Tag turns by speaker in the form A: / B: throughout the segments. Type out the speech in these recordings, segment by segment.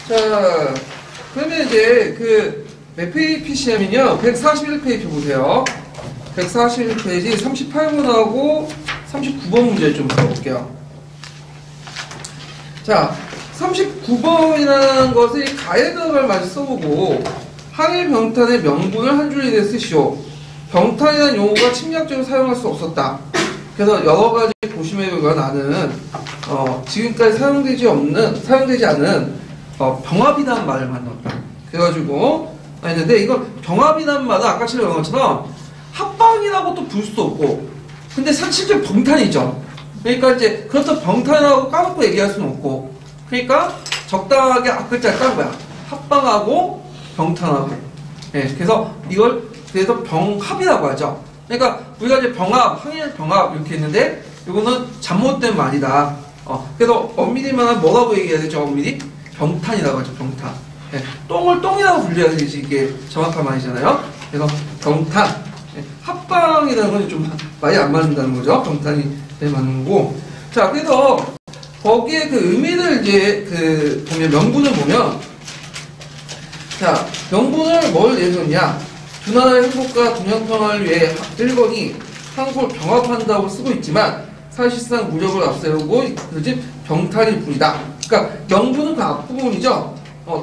A: 자, 그러면 이제 몇 페이지 PC냐면요. 141페이지 보세요. 141페이지 38번하고 39번 문제 좀 풀어볼게요. 자, 39번이라는 것을 가해명을 많이 써보고 항일 병탄의 명분을 한 줄에 대해 쓰시오. 병탄이라는 용어가 침략적으로 사용할 수 없었다. 그래서 여러 가지 보시면 나는 지금까지 사용되지 않은 병합이라는 말을 만들었다. 그래가지고 했는데 이건 병합이라는 말은 아까처럼 이런 것처럼 합방이라고 또 부를 수도 없고, 근데 실제 병탄이죠. 그러니까 이제 그렇다고 병탄이라고 까놓고 얘기할 수는 없고, 그러니까 적당하게 앞글자를 깐 거야. 합방하고 병탄하고. 네, 그래서 이걸 그래서 병합이라고 하죠. 그러니까 우리가 이제 병합, 항일 병합 이렇게 했는데 이거는 잘못된 말이다. 그래서 엄밀히만 뭐라고 얘기해야 되죠? 엄밀히 병탄이라고 하죠. 병탄. 네, 똥을 똥이라고 불려야 되지 이게 정확한 말이잖아요. 그래서 병탄. 네, 합방이라는 건 좀 많이 안 맞는다는 거죠. 병탄이 맞는 거고. 자, 그래서 거기에 그 의미를 이제 보면 명분을 보면, 자, 명분을 뭘 내줬냐? 두 나라의 행복과 동양평화를 위해 일본이 한국을 병합한다고 쓰고 있지만 사실상 무력을 앞세우고 그러지 병탄일 뿐이다. 그러니까 명분은 그 앞부분이죠.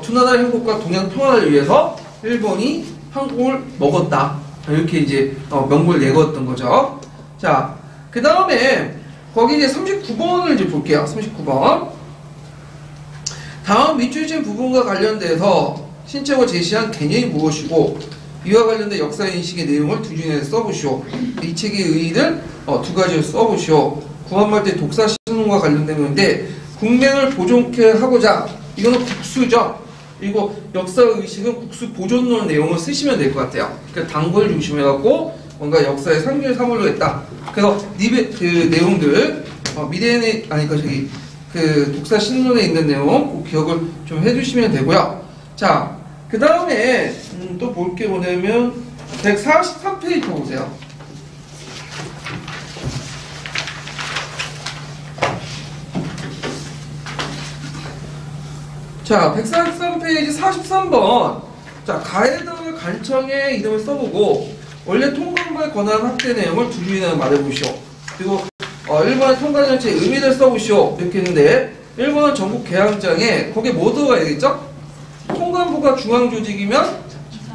A: 두 나라의 행복과 동양평화를 위해서 일본이 한국을 먹었다. 이렇게 이제 명분을 내걸었던 거죠. 자, 그 다음에 거기 이제 39번을 이제 볼게요. 39번. 다음 밑줄진 부분과 관련돼서 신체가 제시한 개념이 무엇이고 이와 관련된 역사인식의 내용을 두 줄에 써보시오. 이 책의 의의를 두 가지를 써보시오. 구한말대 독사신론과 관련된 건데, 국맹을 보존케 하고자, 이거는 국수죠. 그리고 역사의식은 국수 보존론 내용을 쓰시면 될 것 같아요. 그러니까 단골 중심해갖고 뭔가 역사의 상징을 삼으려고 했다. 그래서 그 내용들 미래에 독사신론에 있는 내용 꼭 기억을 좀 해주시면 되고요. 자, 그 다음에 또 볼 게 뭐냐면 143페이지 보세요. 자, 143페이지 43번. 자, 가해등을 간청의 이름을 써보고 원래 통감부에 관한 확대 내용을 두 줄이나 말해보시오. 그리고 일본의 통감정치의 의미를 써보시오. 이렇게 했는데 일본은 전국 개항장에 거기에 뭐 들어가야 되겠죠? 통감부가 중앙조직이면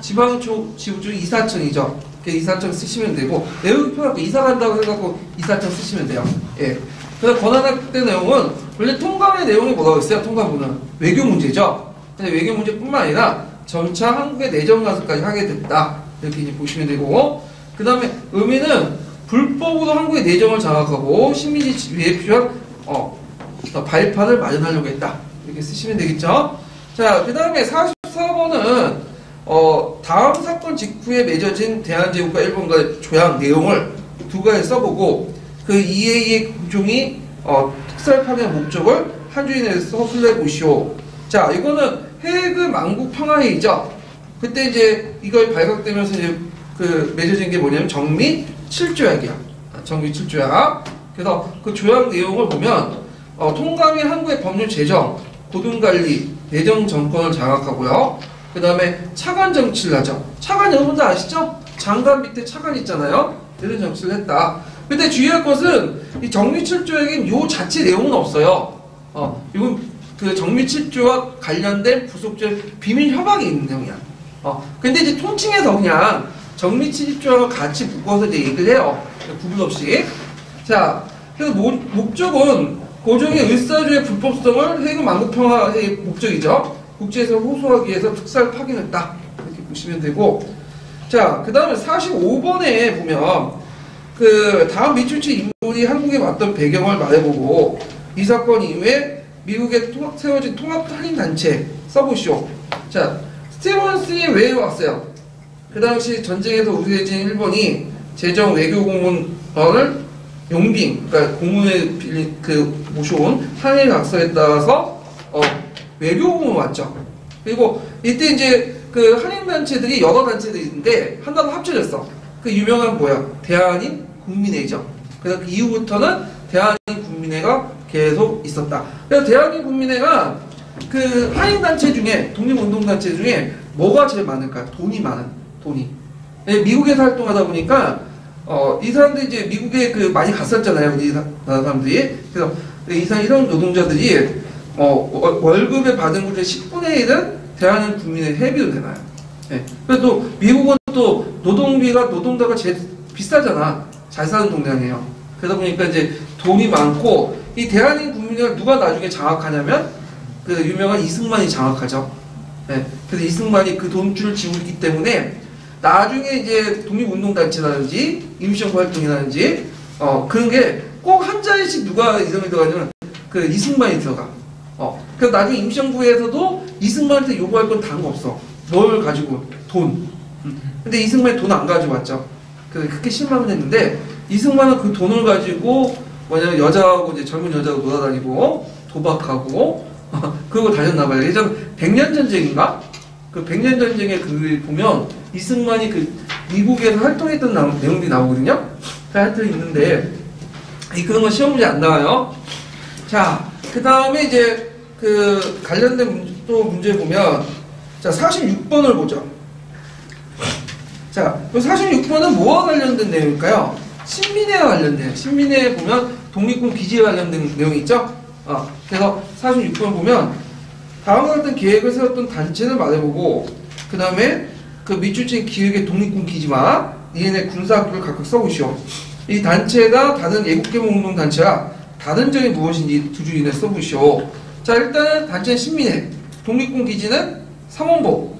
A: 지방지부총리 이사청이죠. 이사청 쓰시면 되고, 내용이 편하고 이사 간다고 해갖고 이사청 쓰시면 돼요. 예. 그래서 권한확대 내용은 원래 통감의 내용이 뭐라고 했어요? 통감부는 외교 문제죠. 근데 외교 문제뿐만 아니라 점차 한국의 내정 간섭까지 하게 됐다. 이렇게 이제 보시면 되고, 그 다음에 의미는 불법으로 한국의 내정을 장악하고 식민지 지위에 필요한 발판을 마련하려고 했다. 이렇게 쓰시면 되겠죠. 자, 그 다음에 44번은 다음 사건 직후에 맺어진 대한제국과 일본과의 조약 내용을 두 가지 써보고 그 EA의 구종이 특사를 파견의 목적을 한 줄이 내서 서술해보시오. 자, 이거는 해그 만국 평화회의죠. 그때 이제 이걸 발각되면서 이제 맺어진 게 뭐냐면 정미 7조약이야. 정미 7조약. 그래서 그 조약 내용을 보면 통감이 한국의 법률 제정, 고등관리, 내정 정권을 장악하고요. 그 다음에 차관 정치를 하죠. 차관 여러분들 아시죠? 장관 밑에 차관 있잖아요. 이런 정치를 했다. 근데 주의할 것은 이 정미 7조약엔 요 자체 내용은 없어요. 이건 그 정미 7조와 관련된 부속적 비밀 협약이 있는 내용이야. 근데 이제 통칭해서 그냥 정미 7조하고 같이 묶어서 이제 얘기를 해요. 구분 없이. 자, 그래서 목적은 고종의 을사조의 불법성을 해그 만국평화의 목적이죠. 국제에서 호소하기 위해서 특사를 파견했다. 이렇게 보시면 되고. 자, 그 다음에 45번에 보면 다음 밑줄치 인물이 한국에 왔던 배경을 말해보고 이 사건 이후에 미국에 세워진 통합 한인단체 써보시오. 자, 스티븐슨이 왜 왔어요? 그 당시 전쟁에서 우세해진 일본이 제정 외교고문을 용빙, 그러니까 고문에 모셔온 한일 각서에 따라서 외교고문 왔죠. 그리고 이때 이제 한인단체들이 여러 단체들이 있는데 하나로 합쳐졌어. 그 유명한 뭐야? 대한인 국민회의죠. 그래서 그 이후부터는 대한인 국민회가 계속 있었다. 그래서 대한인 국민회가 그 한인단체 중에, 독립운동단체 중에 뭐가 제일 많을까요? 돈이 많은, 돈이. 예, 미국에서 활동하다 보니까, 이 사람들이 이제 미국에 그 많이 갔었잖아요. 우리 나라 사람들이. 그래서 이런 노동자들이, 월급을 받은 것의 10분의 1은 대한민국 국민의 회비로 내놔요. 예. 그래서 또, 미국은 또 노동자가 제일 비싸잖아. 잘 사는 동네아니에요. 그러다 보니까 이제 돈이 많고, 이 대한민국 국민을 누가 나중에 장악하냐면, 그 유명한 이승만이 장악하죠. 예. 그래서 이승만이 그 돈줄을 쥐고 있기 때문에, 나중에 이제 독립운동단체라든지, 임시정부 활동이라든지, 그런 게 꼭 한 자리씩 누가 이름이 들어가냐면, 그 이승만이 들어가. 그래서 나중에 임시정부에서도 이승만한테 요구할 건 다른 거 없어. 뭘 가지고? 돈. 근데 이승만이 돈 안 가져왔죠. 그래서 그렇게 실망을 했는데, 이승만은 그 돈을 가지고, 뭐냐면 여자하고 이제 젊은 여자하고 놀아다니고, 도박하고, 그러고 다녔나봐요. 예전 100년 전쟁인가? 그 100년 전쟁에 그 보면, 이승만이 그 미국에서 활동했던 내용들이 나오거든요. 하여튼 있는데, 그런 건 시험 문제 안 나와요. 자, 그 다음에 이제 그 관련된 또 문제 보면, 자, 46번을 보죠. 자, 46번은 뭐와 관련된 내용일까요? 신민회와 관련돼요. 신민회에 보면 독립군 기지에 관련된 내용이 있죠? 그래서 46번 보면 다음과 같은 계획을 세웠던 단체를 말해보고 그 다음에 그 밑줄친 기획의 독립군 기지와 이인의 군사학교를 각각 써보시오. 이 단체가 다른 애국개몽운동 단체와 다른 점이 무엇인지 두 줄 이내 써보시오. 자, 일단은 단체는 신민회, 독립군 기지는 삼원보,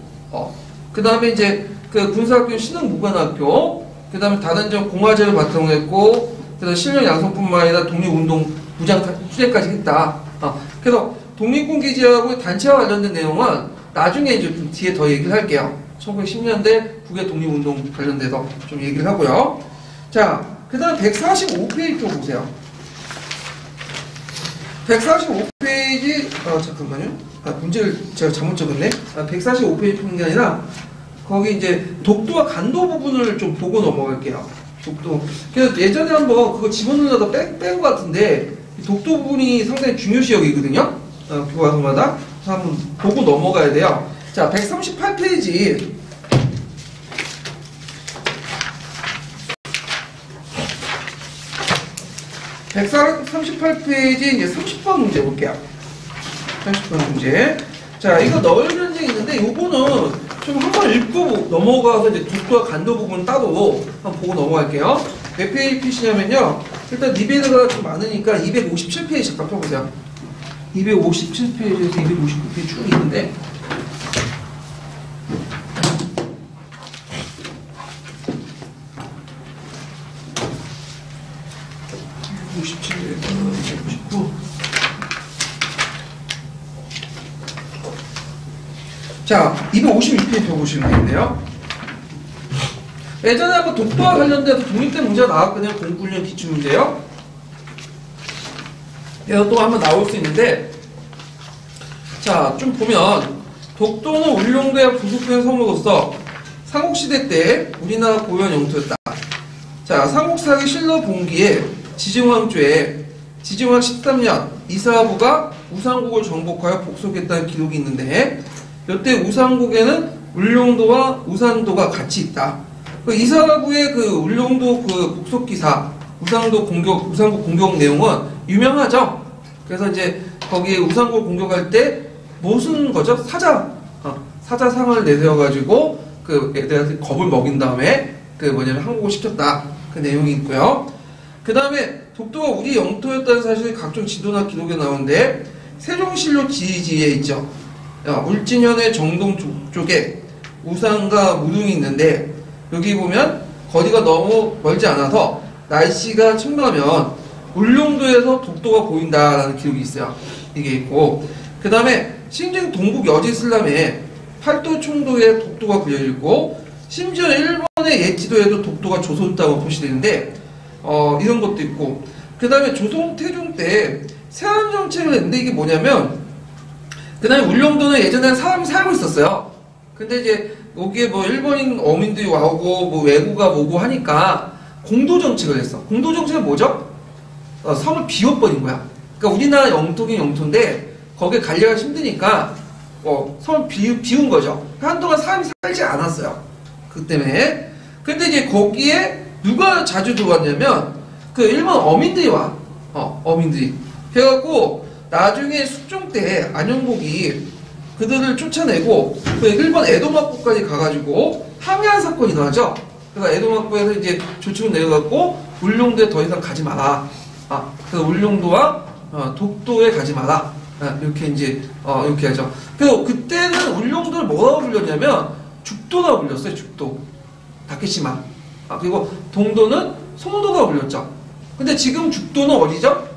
A: 그 다음에 이제 그 군사학교는 신흥무관학교, 그 다음에 다른 점 공화제를 바탕으로 했고, 그래서 실력 양성뿐만 아니라 독립운동 부장 투쟁까지 했다. 그래서 독립군 기지하고 단체와 관련된 내용은 나중에 이제 좀 뒤에 더 얘기를 할게요. 1910년대 북의 독립운동 관련돼서 좀 얘기를 하고요. 자, 그 다음 145페이지 좀 보세요. 145페이지, 잠깐만요. 문제를 제가 잘못 적었네. 145페이지 푸는 게 아니라, 거기 이제 독도와 간도 부분을 좀 보고 넘어갈게요. 독도. 그래서 예전에 한번 그거 집어넣으려다 뺀 것 같은데, 독도 부분이 상당히 중요시 여기거든요. 교과서마다. 그래서 한번 보고 넘어가야 돼요. 자, 138페이지. 138페이지 이제 30번 문제 볼게요. 30번 문제. 자, 이거 너울 전쟁이 있는데 요거는 좀 한번 읽고 넘어가서 이제 독도와 간도 부분 따로 한번 보고 넘어갈게요. 몇 페이지 피시냐면요. 일단 리베르가 좀 많으니까 257페이지 잠깐 펴보세요. 257페이지에서 259페이지 쭉 있는데, 자, 256페이지 펴보시면 되겠네요. 예전에 한번 독도와 관련돼서 독립된 문제가 나왔거든요. 공군련 기출문제요. 그래서 또 한번 나올 수 있는데, 자, 좀 보면 독도는 울릉도의 부속된 섬으로서 삼국시대 때 우리나라 고유한 영토였다. 자, 삼국사기 실록본기에 지증왕조에 지증왕 13년 이사부가 우상국을 정복하여 복속했다는 기록이 있는데, 이때 우상국에는 울릉도와 우산도가 같이 있다. 이사부의 그 울릉도 그 복속 기사, 우상국 공격 내용은 유명하죠. 그래서 이제 거기에 우상국 공격할 때 무슨 거죠? 사자상을 내세워가지고 그 애들한테 겁을 먹인 다음에 그 뭐냐면 항복을 시켰다. 그 내용이 있고요. 그 다음에 독도가 우리 영토였다는 사실이 각종 지도나 기록에 나오는데 세종실록 지지에 있죠. 울진현의 정동 쪽에 우산과 무릉이 있는데 여기 보면 거리가 너무 멀지 않아서 날씨가 첨가하면 울릉도에서 독도가 보인다라는 기록이 있어요. 이게 있고, 그 다음에 신증 동북 여지슬람에 팔도 총도에 독도가 그려있고, 심지어 일본의 옛지도에도 독도가 조선다고 표시되는데 이런 것도 있고, 그 다음에 조선 태종 때 세안 정책을 했는데 이게 뭐냐면, 그 다음에 울릉도는 예전에는 사람이 살고 있었어요. 근데 이제 여기에 뭐 일본인 어민들이 와오고 뭐 외구가 오고 하니까 공도 정책을 했어. 공도 정책은 뭐죠? 섬을 비워버린 거야. 그러니까 우리나라 영토긴 영토인데 거기에 관리가 힘드니까 섬을 비운 거죠. 한동안 사람이 살지 않았어요. 그 때문에. 근데 이제 거기에 누가 자주 들어왔냐면 그 일본 어민들이 와. 어민들이. 그래갖고 나중에 숙종 때 안영복이 그들을 쫓아내고 그 일본 에도마코까지 가가지고 항해한 사건이 일어나죠. 그래서 에도마코에서 이제 조치를 내려갖고 울룡도에 더 이상 가지 마라. 그래서 울룡도와 독도에 가지 마라. 이렇게 이제 이렇게 하죠. 그래서 그때는 울룡도를 뭐라고 불렸냐면 죽도라고 불렸어요. 죽도. 다케시마. 그리고 동도는 송도가 불렸죠. 근데 지금 죽도는 어디죠?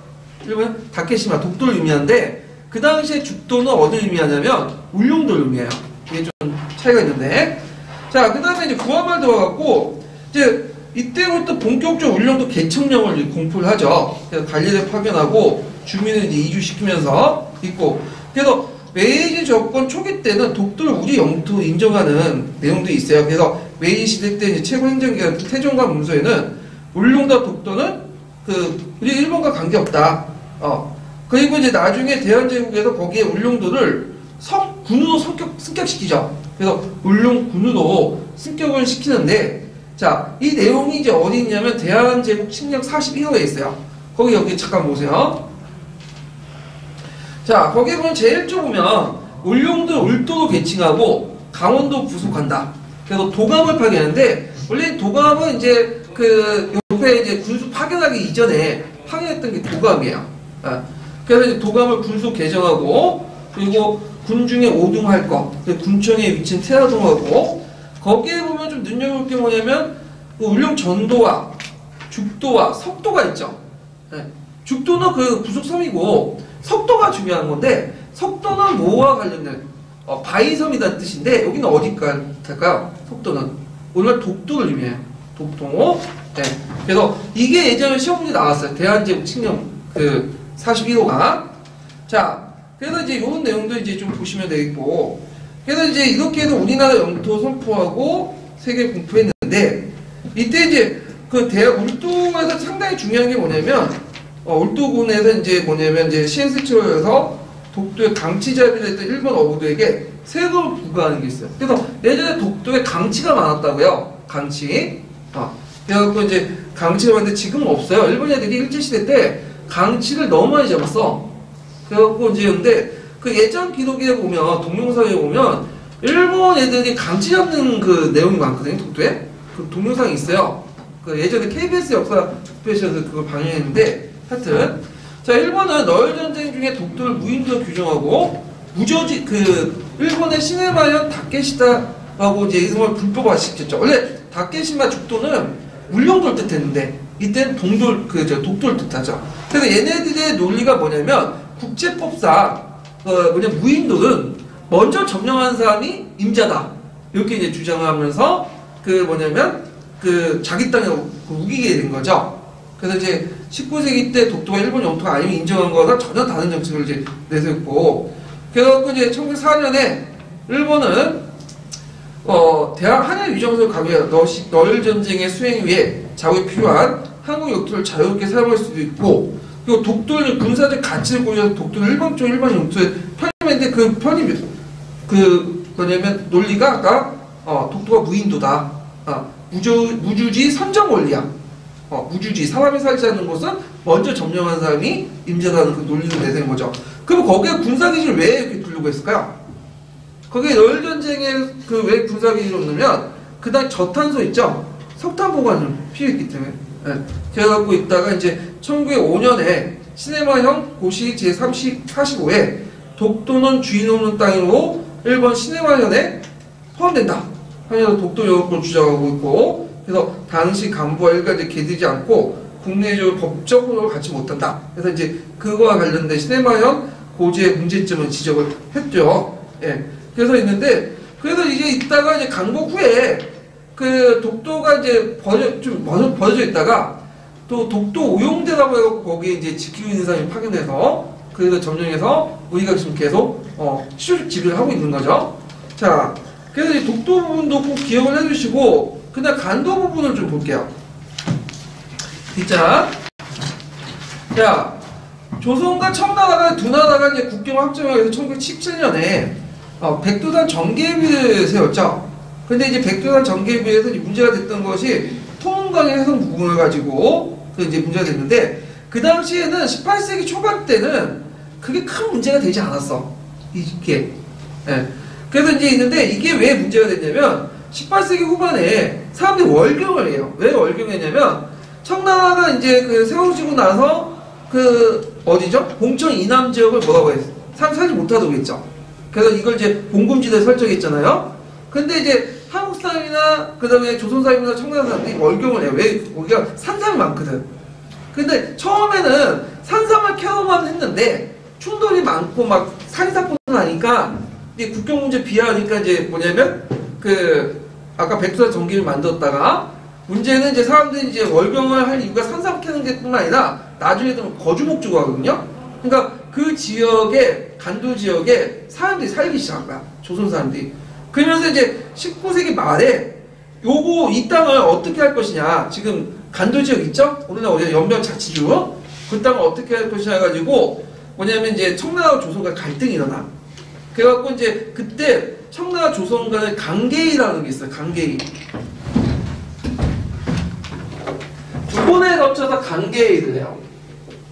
A: 일본 다케시마, 독도를 의미하는데 그 당시에 죽도는 어디를 의미하냐면 울룡도를 의미해요. 이게 좀 차이가 있는데. 자, 그 다음에 이제 구한말 들어갔고 이제 이때부터 본격적으로 울룡도 개척령을 공포를 하죠. 그래서 관리를 파견하고 주민을 이제 이주시키면서 있고. 그래서 메이지 정권 초기 때는 독도를 우리 영토 인정하는 내용도 있어요. 그래서 메이지 시대 때 이제 최고 행정기관 태종관 문서에는 울룡도와 독도는 우리 일본과 관계없다. 그리고 이제 나중에 대한제국에서 거기에 울룡도를 군으로 승격시키죠. 그래서 울룡군으로 승격을 시키는데, 자, 이 내용이 이제 어디 있냐면 대한제국 칙령 41호에 있어요. 여기 잠깐 보세요. 자, 거기 보면 제일 쪽 보면 울룡도 울도로 개칭하고 강원도 부속한다. 그래서 도감을 파견하는데, 원래 도감은 이제 옆에 이제 군수 파견하기 이전에 파견했던 게 도감이에요. 그래서 이제 도감을 군수 개정하고, 그리고 군중에 5등할 거, 군청에 위치한 태화동하고, 거기에 보면 좀 눈여볼 게 뭐냐면, 울룡 전도와 죽도와 석도가 있죠. 죽도는 그 부속섬이고, 석도가 중요한 건데, 석도는 뭐와 관련된, 바위섬이라는 뜻인데, 여기는 어디일까요? 석도는. 오늘 독도를 의미해요. 독도. 네. 그래서 이게 예전에 시험 문제 나왔어요. 대한제국 칙령 41호가. 자, 그래서 이제 이런 내용도 이제 좀 보시면 되겠고, 그래서 이제 이렇게 해서 우리나라 영토 선포하고 세계 공포했는데, 이때 이제 울도에서 상당히 중요한 게 뭐냐면, 울도군에서 이제 이제 시행세처에서 독도의 강치잡이를 했던 일본 어부들에게 세금을 부과하는 게 있어요. 그래서 예전에 독도에 강치가 많았다고요. 강치. 그래갖고 이제 강치가 많은데 지금은 없어요. 일본 애들이 일제시대 때 강치를 너무 많이 잡았어. 그래갖고 이제 근데 그 예전 기록에 보면, 동영상에 보면 일본 애들이 강치 잡는 그 내용이 많거든요. 독도에. 그 동영상이 있어요. 그 예전에 KBS 역사 스페셜에서 그걸 방영했는데, 하여튼. 자, 일본은 너일 전쟁 중에 독도를 무인도로 규정하고, 일본의 시네마현 다케시다라고 이제 이름을 불법화시켰죠. 원래 다케시마 죽도는 울룡도를 뜻했는데, 이때는 독도를 뜻하죠. 그래서 얘네들의 논리가 뭐냐면, 국제법상, 무인도는 먼저 점령한 사람이 임자다. 이렇게 이제 주장하면서, 자기 땅에 우기게 된 거죠. 그래서 이제 19세기 때 독도가 일본 영토가 아니면 인정한 거랑 전혀 다른 정책을 이제 내세웠고, 그래갖고 이제 1904년에 일본은 대한 한일 유정설 강요해 너일 전쟁의 수행 위해 자국에 필요한 한국 영토를 자유롭게 사용할 수도 있고, 그리고 독도는 군사적 가치를 고려해서 독도는 일본 영토에 편입했는데 그 편입 논리가 아까 독도가 무인도다. 무주지 선정 원리야. 무주지, 사람이 살지 않는 곳은 먼저 점령한 사람이 임자라는 그 논리를 내세운 거죠. 그럼 거기에 군사기지를 왜 이렇게 두려고 했을까요? 거기에 너일 전쟁에 왜 군사기지를 놓냐면, 그다음 저탄소 있죠? 석탄 보관을 필요했기 때문에. 그래갖고 있다가 이제 1905년에 시네마형 고시 제45회 독도는 주인 없는 땅으로 일본 시네마현에 포함된다. 하면서 독도 영역권을 주장하고 있고, 그래서 당시 간부와 일가들이 개들지 않고 국내적으로 법적으로 갖지 못한다. 그래서 이제 그거와 관련된 시네마현 고지의 문제점을 지적을 했죠. 예. 그래서 그래서 이제 있다가 이제 강복 후에 독도가 이제 버려져 있다가 또 독도 오용대라고 해서 거기에 이제 지키고 있는 사람이 파견해서 그래서 점령해서 우리가 지금 계속 시조직 지배를 하고 있는 거죠. 자, 그래서 이 독도 부분도 꼭 기억을 해주시고, 그다음 간도 부분을 좀 볼게요. 자, 조선과 청나라가 두 나라가 이제 국경을 확정하기 위해서 1917년에 백두산 전개비를 세웠죠. 근데 이제 백두산 전개비에서 이제 문제가 됐던 것이 통은강의 해석 부분을 가지고 이제 문제가 됐는데, 그 당시에는 18세기 초반 때는 그게 큰 문제가 되지 않았어. 이게. 예. 그래서 이제 있는데, 이게 왜 문제가 됐냐면 18세기 후반에 사람들이 월경을 해요. 왜 월경했냐면 청나라가 이제 그 세워지고 나서 그 어디죠? 봉천 이남 지역을 뭐라고 했어? 사람 살지 못하다고 했죠. 그래서 이걸 이제 봉금지대 설정했잖아요. 근데 이제 한국 사람이나 그 다음에 조선 사람이나 청나라 사람들이 월경을 해요. 왜? 거기가 산삼이 많거든. 근데 처음에는 산삼을 케어만 했는데 충돌이 많고 막 살인사건이 나니까 이제 국경 문제 비하하니까 이제 뭐냐면 그 아까 백두산 전기를 만들었다가 문제는 이제 사람들이 이제 월경을 할 이유가 산삼 캐는 게 뿐만 아니라 나중에 되면 거주 목적으로 하거든요. 그러니까 그 지역에 간도 지역에 사람들이 살기 시작한 거야. 조선 사람들이. 그러면서 이제 19세기 말에 요거 이 땅을 어떻게 할 것이냐. 지금 간도 지역 있죠? 우리나라 연변 자치주. 그 땅을 어떻게 할 것이냐 해가지고 뭐냐면 이제 청나라와 조선과 갈등이 일어나. 그래갖고 이제 그때 청나라 조선 간의 강계의라는 게 있어요. 강계의. 두 번에 걸쳐서 강계의를 해요.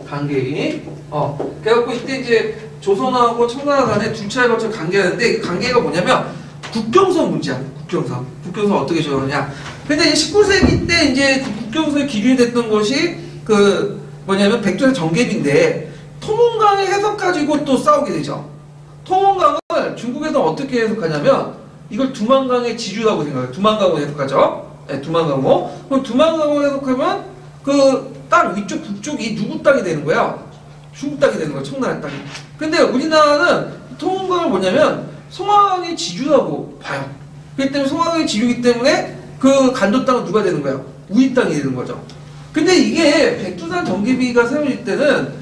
A: 강계의. 그래갖고 이때 이제 조선하고 청나라 간에 두 차례 걸쳐 강계하는데, 강계가 뭐냐면 국경선 문제야. 국경선. 국경선 어떻게 정하느냐. 근데 이제 19세기 때 이제 그 국경선의 기준이 됐던 것이 그 뭐냐면 백두산 전개비인데, 통은강의 해석 가지고 또 싸우게 되죠. 통은강을 중국에서 어떻게 해석하냐면 이걸 두만강의 지류라고 생각해요. 두만강으로 해석하죠. 네, 두만강호. 그럼 두만강으로 해석하면 그 땅 위쪽 북쪽이 누구 땅이 되는 거야? 중국 땅이 되는 거야. 청나라 땅이. 근데 우리나라는 통은강을 뭐냐면 송화강의 지류라고 봐요. 그렇기 때문에 송화강의 지류이기 때문에 그 간도 땅은 누가 되는 거야? 우리 땅이 되는 거죠. 근데 이게 백두산 전개비가 세워질 때는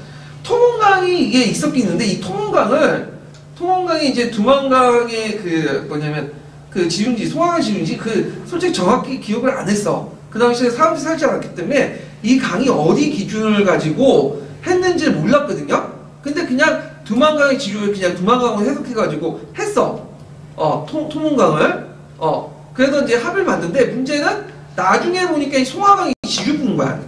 A: 통은강이 이게 있었긴 있는데, 이 통은강이 이제 두만강의 그 뭐냐면 그 지중지, 송화강 지중지, 그 솔직히 정확히 기억을 안 했어. 그 당시에 사람들이 살지 않았기 때문에 이 강이 어디 기준을 가지고 했는지를 몰랐거든요. 근데 그냥 두만강의 지류를 그냥 두만강으로 해석해가지고 했어. 통은강을. 그래서 이제 합을 만든데, 문제는 나중에 보니까 이 송화강이 지류 부은 거야.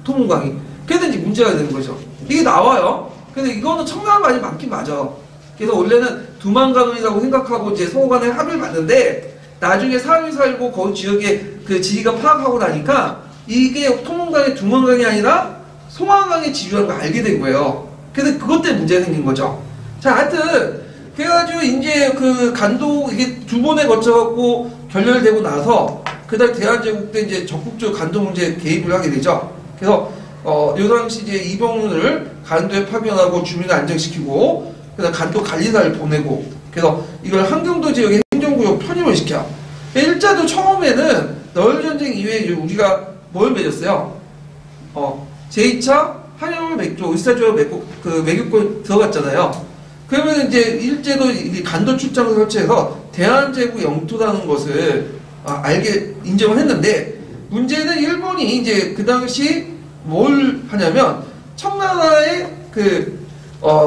A: 통은강이. 그래서 이제 문제가 되는 거죠. 이게 나와요. 근데 이거는 청나라 말이 맞긴 맞아. 그래서 원래는 두만강이라고 생각하고 이제 서로 간에 합을 봤는데, 나중에 사람이 살고 거기 지역에 그 지리가 파악하고 나니까 이게 통은강의 두만강이 아니라 송화강의 지류라는 걸 알게 된 거예요. 그래서 그것 때문에 문제가 생긴 거죠. 자, 하여튼 그래가지고 이제 그 간도 이게 두 번에 거쳐갖고 결렬되고 나서 그다음 대한제국 때 이제 적극적으로 간도 문제에 개입을 하게 되죠. 그래서 요 당시 이제 이병훈을 간도에 파견하고 주민을 안정시키고, 그다음 간도 관리사를 보내고, 그래서 이걸 한경도 지역의 행정구역 편입을 시켜. 일자도 처음에는 너혈전쟁 이후에 우리가 뭘 맺었어요? 제2차 한일 맺고 의사조약 맺고 그 외교권 들어갔잖아요. 그러면 이제 일제도 간도 출장을 설치해서 대한제국 영토라는 것을 알게 인정을 했는데, 문제는 일본이 이제 그 당시 뭘 하냐면 청나라의 그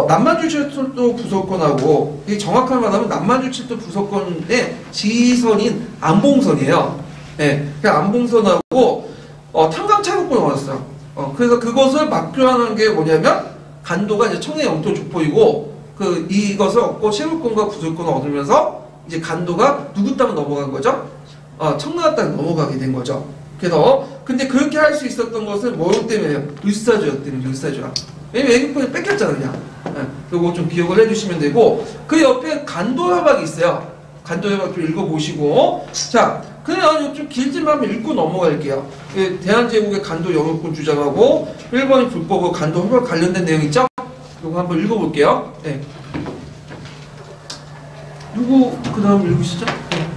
A: 남만주칠도 부속권하고, 이게 정확한 말하면 남만주칠도 부속권의 지선인 안봉선이에요. 네, 그 안봉선하고 탄광차국권을 얻었어요. 그래서 그것을 막교하는 게 뭐냐면 간도가 이제 청해 영토 족보이고, 그 이것을 얻고 체류권과 부속권을 얻으면서 이제 간도가 누구 땅을 넘어간 거죠? 청나라 땅 넘어가게 된 거죠. 그래서 근데 그렇게 할 수 있었던 것은 뭐 때문에요? 을사조약 때문에. 을사조약. 왜냐면 외교권이 뺏겼잖아 그냥. 그거 좀 기억을 해주시면 되고, 그 옆에 간도협약이 있어요. 간도협약 좀 읽어보시고. 자, 그냥 좀 길지만 한번 읽고 넘어갈게요. 대한제국의 간도 영유권 주장하고 일본이 불법으로 간도협약 관련된 내용 있죠? 이거 한번 읽어볼게요. 네. 누구 그 다음 읽으시죠? 네.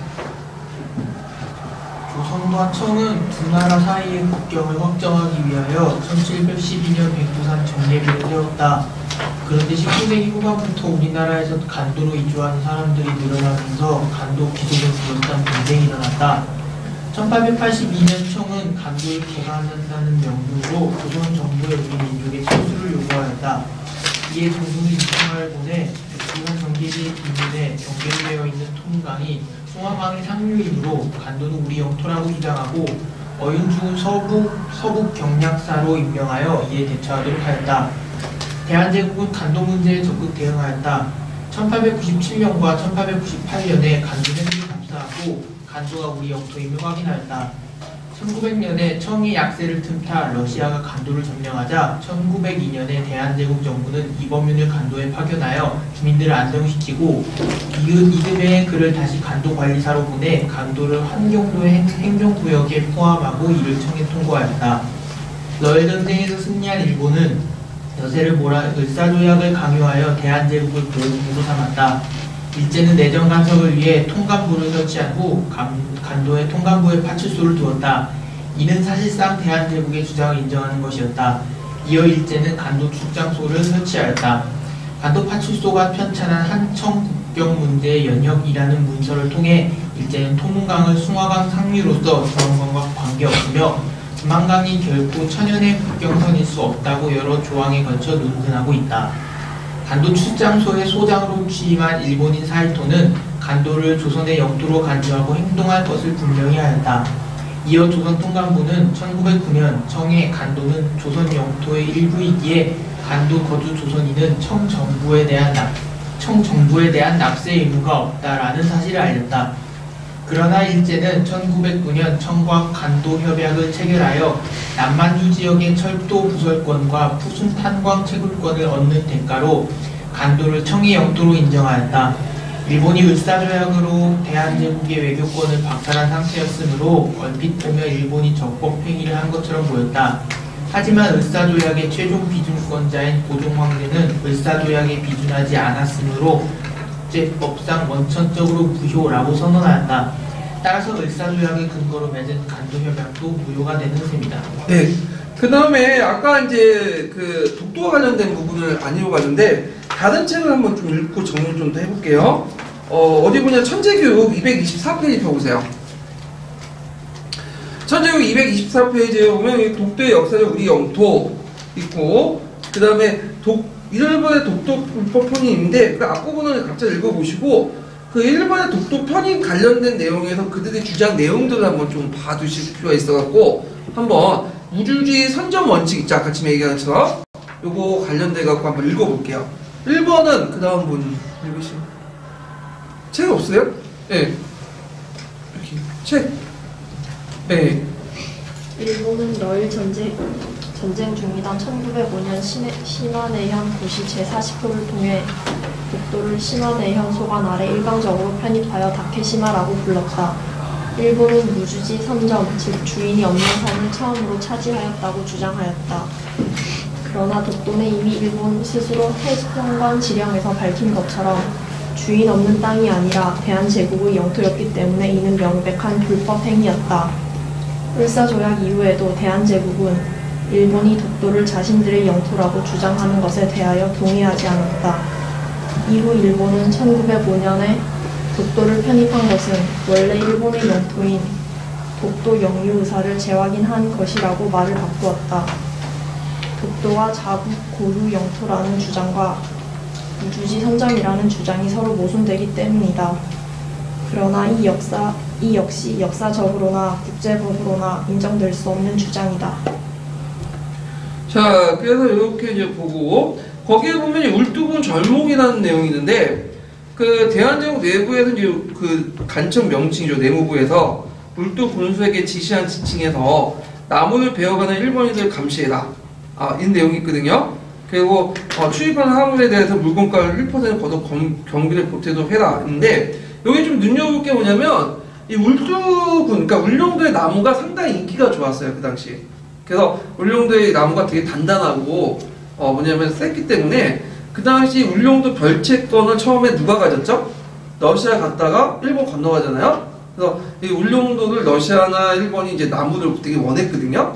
B: 조선과 청은 두 나라 사이의 국경을 확정하기 위하여 1712년 백두산 전개비를 세웠다. 그런데 19세기 후반부터 우리나라에서 간도로 이주하는 사람들이 늘어나면서 간도 귀족을 둘러싼 분쟁이 일어났다. 1882년 청은 간도를 개간한다는 명분으로 조선 정부에 우리 민족의 철수를 요구하였다. 이에 정부는 이청을 보내 백두산 경계지에 비문에 경계되어 있는 통강이 송화강의 상류이므로 간도는 우리 영토라고 주장하고 어윤중은 서북 경략사로 임명하여 이에 대처하도록 하였다. 대한제국은 간도 문제에 적극 대응하였다. 1897년과 1898년에 간도 현지를 답사하고 간도가 우리 영토임을 확인하였다. 1900년에 청의 약세를 틈타 러시아가 간도를 점령하자 1902년에 대한제국 정부는 이범윤을 간도에 파견하여 주민들을 안정시키고 이듬해 그를 다시 간도 관리사로 보내 간도를 한경도의 행정구역에 포함하고 이를 청에 통보하였다. 러일 전쟁에서 승리한 일본은 여세를 몰아 을사조약을 강요하여 대한제국을 보호국으로 삼았다. 일제는 내정 간섭을 위해 통감부를 설치한 후 간도에 통감부에 파출소를 두었다. 이는 사실상 대한제국의 주장을 인정하는 것이었다. 이어 일제는 간도 출장소를 설치하였다. 간도 파출소가 편찬한 한청 국경 문제의 연혁이라는 문서를 통해 일제는 토문강을 숭화강 상류로서 중앙강과 관계없으며 두만강이 결코 천연의 국경선일 수 없다고 여러 조항에 걸쳐 논증하고 있다. 간도 출장소의 소장으로 취임한 일본인 사이토는 간도를 조선의 영토로 간주하고 행동할 것을 분명히 하였다. 이어 조선 통감부는 1909년 청의 간도는 조선 영토의 일부이기에 간도 거주 조선인은 청 정부에 대한 납세 의무가 없다라는 사실을 알렸다. 그러나 일제는 1909년 청과 간도 협약을 체결하여 남만주 지역의 철도 부설권과 푸순 탄광 채굴권을 얻는 대가로 간도를 청의 영토로 인정하였다. 일본이 을사조약으로 대한제국의 외교권을 박탈한 상태였으므로 얼핏 보면 일본이 적법 행위를 한 것처럼 보였다. 하지만 을사조약의 최종 비준권자인 고종황제는 을사조약에 비준하지 않았으므로 국제법상 원천적으로 무효라고 선언하였다. 따라서 을사조약을 근거로 맺은 간도협약도 무효가 되는 셈이다.
A: 네. 그 다음에 아까 이제 그 독도와 관련된 부분을 안 읽어봤는데 다른 책을 한번 좀 읽고 정리 좀 더 해볼게요. 어디 보냐 천재교육 224페이지 펴보세요. 천재교육 224페이지에 보면 독도의 역사적 우리 영토 있고 그 다음에 일본의 독도 불법 편입인데 그 앞부분을 각자 읽어보시고 그 일본의 독도 편입 관련된 내용에서 그들의 주장 내용들을 한번 좀 봐두실 필요가 있어갖고 한번 우주주의 선점 원칙 있죠 아까 지금 얘기한 것처럼 요거 관련돼 갖고 한번 읽어볼게요. 1번은 그 다음 분 읽으시면 책 없어요? 네. 이렇게 책. 네.
C: 일본은 러일 전쟁 중이던 1905년 신화내현 고시 제40호를 통해 독도를 신화내현 소관 아래 일방적으로 편입하여 다케시마라고 불렀다. 일본은 무주지 선점, 즉 주인이 없는 산을 처음으로 차지하였다고 주장하였다. 그러나 독도는 이미 일본 스스로 태평강 지령에서 밝힌 것처럼 주인 없는 땅이 아니라 대한제국의 영토였기 때문에 이는 명백한 불법 행위였다. 을사조약 이후에도 대한제국은 일본이 독도를 자신들의 영토라고 주장하는 것에 대하여 동의하지 않았다. 이후 일본은 1905년에 독도를 편입한 것은 원래 일본의 영토인 독도 영유 의사를 재확인한 것이라고 말을 바꾸었다. 독도와 자국 고유 영토라는 주장과 우주지 선점이라는 주장이 서로 모순되기 때문이다. 그러나 이 역시 역사적으로나 국제법으로나 인정될 수 없는 주장이다.
A: 자, 그래서 이렇게 이제 보고 거기에 보면 울두군 절목이라는 내용이 있는데 그 대한제국 내부에서 이제 그 간첩 명칭이죠. 내무부에서 울두 군수에게 지시한 지칭에서 나무를 베어가는 일본인들 감시해라. 이 내용이 있거든요. 그리고 출입하는 화물에 대해서 물건가를 1% 걷어 경비를 보태도록 해라. 근데 여기 좀 눈여볼 게 뭐냐면 이 울두군, 그러니까 울릉도의 나무가 상당히 인기가 좋았어요. 그 당시. 그래서 울릉도의 나무가 되게 단단하고 뭐냐면 셌기 때문에 그 당시 울릉도 별채권을 처음에 누가 가졌죠? 러시아 갔다가 일본 건너가잖아요. 그래서 이 울릉도를 러시아나 일본이 이제 나무를 되게 원했거든요.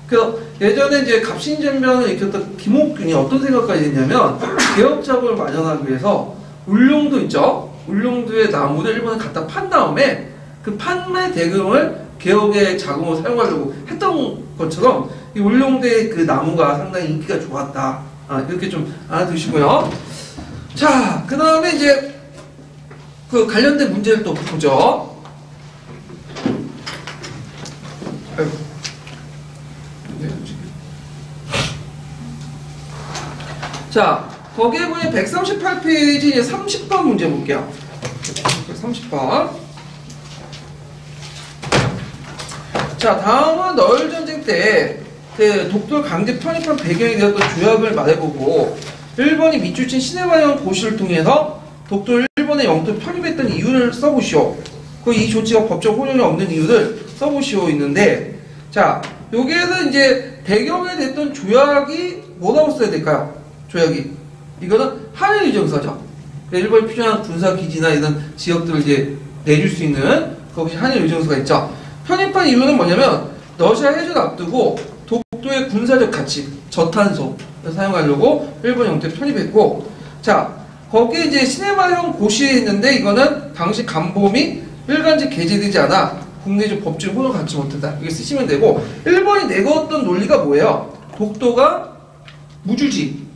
A: 그래서 예전에 이제 갑신전변을 일으켰던 김옥균이 어떤 생각까지 했냐면 개혁 작업을 마련하기 위해서 울릉도 있죠? 울릉도의 나무를 일본에 갖다 판 다음에 그 판매 대금을 개혁의 자금으로 사용하려고 했던 것처럼 이 울릉도의 그 나무가 상당히 인기가 좋았다. 이렇게 좀 알아두시고요. 자, 그 다음에 이제 그 관련된 문제를 또 보죠. 아이고. 자, 거기에 보면 138페이지 30번 문제 볼게요. 30번. 자, 다음은 너일전쟁 때 그 독도를 강제 편입한 배경이 되었던 조약을 말해보고 일본이 미추친 시네마현 고시를 통해서 독도를 일본의 영토 편입했던 이유를 써보시오. 그 이 조치가 법적 효력이 없는 이유를 써보시오 있는데, 자, 여기에서 이제 배경이 됐던 조약이 뭐라고 써야 될까요? 조약이 이거는 한일유정서죠. 일본이 필요한 군사기지나 이런 지역들을 이제 내줄 수 있는 거기 한일유정서가 있죠. 편입한 이유는 뭐냐면 러시아 해전 앞두고 독도의 군사적 가치, 저탄소를 사용하려고 일본 영토에 편입했고, 자, 거기에 이제 시네마현 고시에 있는데 이거는 당시 간범이 일간지 게재되지 않아 국내적 법적 효력을 갖지 못한다. 이렇게 쓰시면 되고, 일본이 내걸었던 논리가 뭐예요? 독도가 무주지,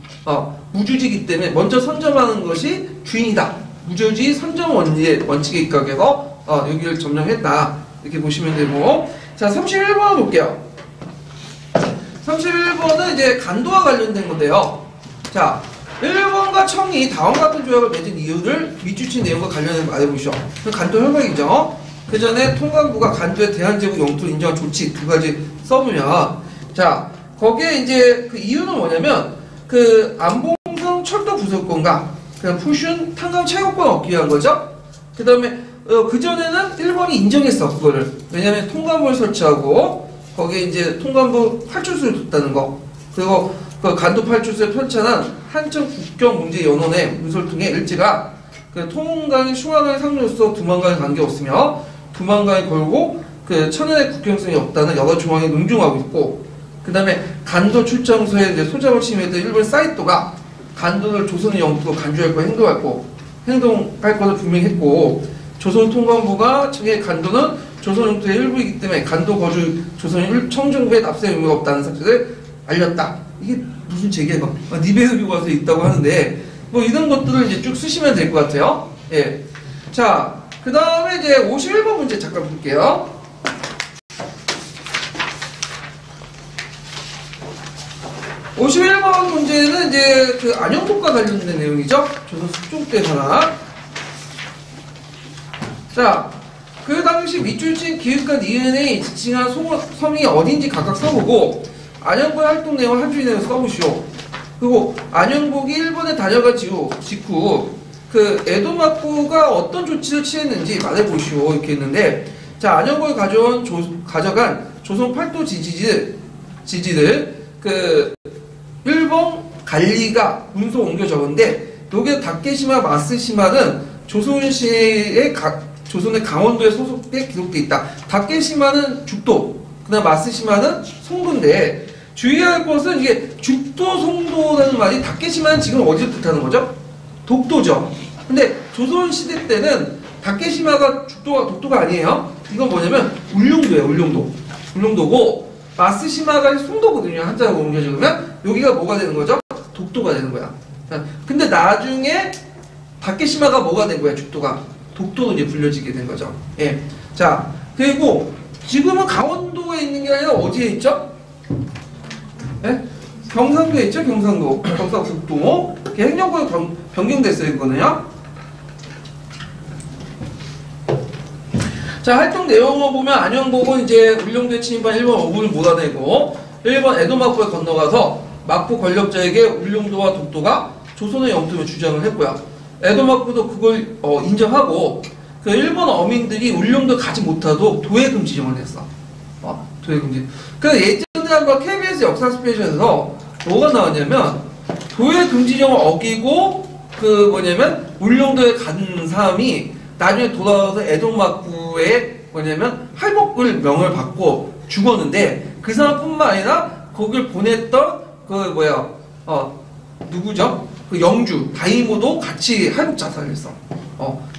A: 무주지이기 때문에 먼저 선점하는 것이 주인이다. 무주지 선점 원칙에 입각해서 여기를 점령했다. 이렇게 보시면 되고, 자, 31번 볼게요. 31번은 이제 간도와 관련된 건데요. 자, 일본과 청이 다음과 같은 조약을 맺은 이유를 미추친 내용과 관련해서 말해보시오. 간도 협약이죠. 그 전에 통감부가 간도의 대한제국 영토를 인정한 조치 두 가지 써보면, 자, 거기에 이제 그 이유는 뭐냐면, 그 안봉성 철도 부속권과 그냥 푸슌 탄광 채굴권 얻기 위한 거죠. 그 다음에 그 전에는 일본이 인정했어 그거를. 왜냐면 통감부를 설치하고 거기에 이제 통감부 팔출소를 뒀다는 거. 그리고 그 간도 팔출소에 편찬한 한천 국경 문제 연원의 문서를 통해 일제가 그 통강의 숭화강의 상류로서 두만강에 관계없으며 두만강에 걸고 그 천연의 국경성이 없다는 여러 조항에 논중하고 있고, 그 다음에 간도 출장소에 이제 소장을 침해했던 일본 사이토가 간도를 조선의 영토로 간주할 거 행동할 것을 분명히 했고, 조선 통감부가 청의 간도는 조선 영토의 일부이기 때문에 간도 거주 조선인 청정부에 납세 의무가 없다는 사실을 알렸다. 이게 무슨 제기가 니베르 교과서에 있다고 하는데 뭐 이런 것들을 이제 쭉 쓰시면 될 것 같아요. 예. 자, 그 다음에 이제 51번 문제 잠깐 볼게요. 51번 문제는 이제 그 안영복과 관련된 내용이죠. 조선 숙종 때 하나. 자, 그 당시 미추친 기획관 이은혜이 지칭한 섬이 어딘지 각각 써보고 안영복의 활동 내용을 한 줄이 내용 써보시오. 그리고 안영복이 일본에 다녀간 직후 그 에도마쿠가 어떤 조치를 취했는지 말해보시오 이렇게 했는데, 자, 안영복이 가져간 조선 팔도 지지들 그 일본 관리가 문서 옮겨 적은데 여기에 다케시마 마스시마는 조선의 강원도에 소속돼 기록돼 있다. 다케시마는 죽도, 그다음 마스시마는 송도인데 주의할 것은 이게 죽도 송도라는 말이 다케시마는 지금 어디를 뜻하는 거죠? 독도죠. 근데 조선 시대 때는 다케시마가 독도가 아니에요. 이건 뭐냐면 울릉도예요. 울릉도고 마스시마가 송도거든요. 한자로 옮겨 적으면 여기가 뭐가 되는 거죠? 독도가 되는 거야. 근데 나중에 다케시마가 뭐가 된 거야? 죽도가 독도로 이제 불려지게 된 거죠. 예. 자, 그리고 지금은 강원도에 있는 게 아니라 어디에 있죠? 예? 경상도에 있죠? 경상북도. 행정구역 변경됐어요, 이거는요. 자, 활동 내용을 보면 안영복은 이제 울릉도에 침입한 일본 어군을 몰아내고 일본 에도마쿠에 건너가서 마쿠 권력자에게 울릉도와 독도가 조선의 영토를 주장을 했고요. 에도마쿠도 그걸 인정하고 그 일본 어민들이 울릉도 가지 못하도록 도해금 지정을 했어. 도해금 지정. 그래서 예전에 한번 KBS 역사 스페셜에서 뭐가 나왔냐면 도해금 지정을 어기고 그 뭐냐면 울릉도에 간 사람이 나중에 돌아와서 에도마쿠에 뭐냐면 할복을 명을 받고 죽었는데 그 사람뿐만 아니라 거길 보냈던 누구죠? 그 영주 다이모도 같이 할복 자살을 했어.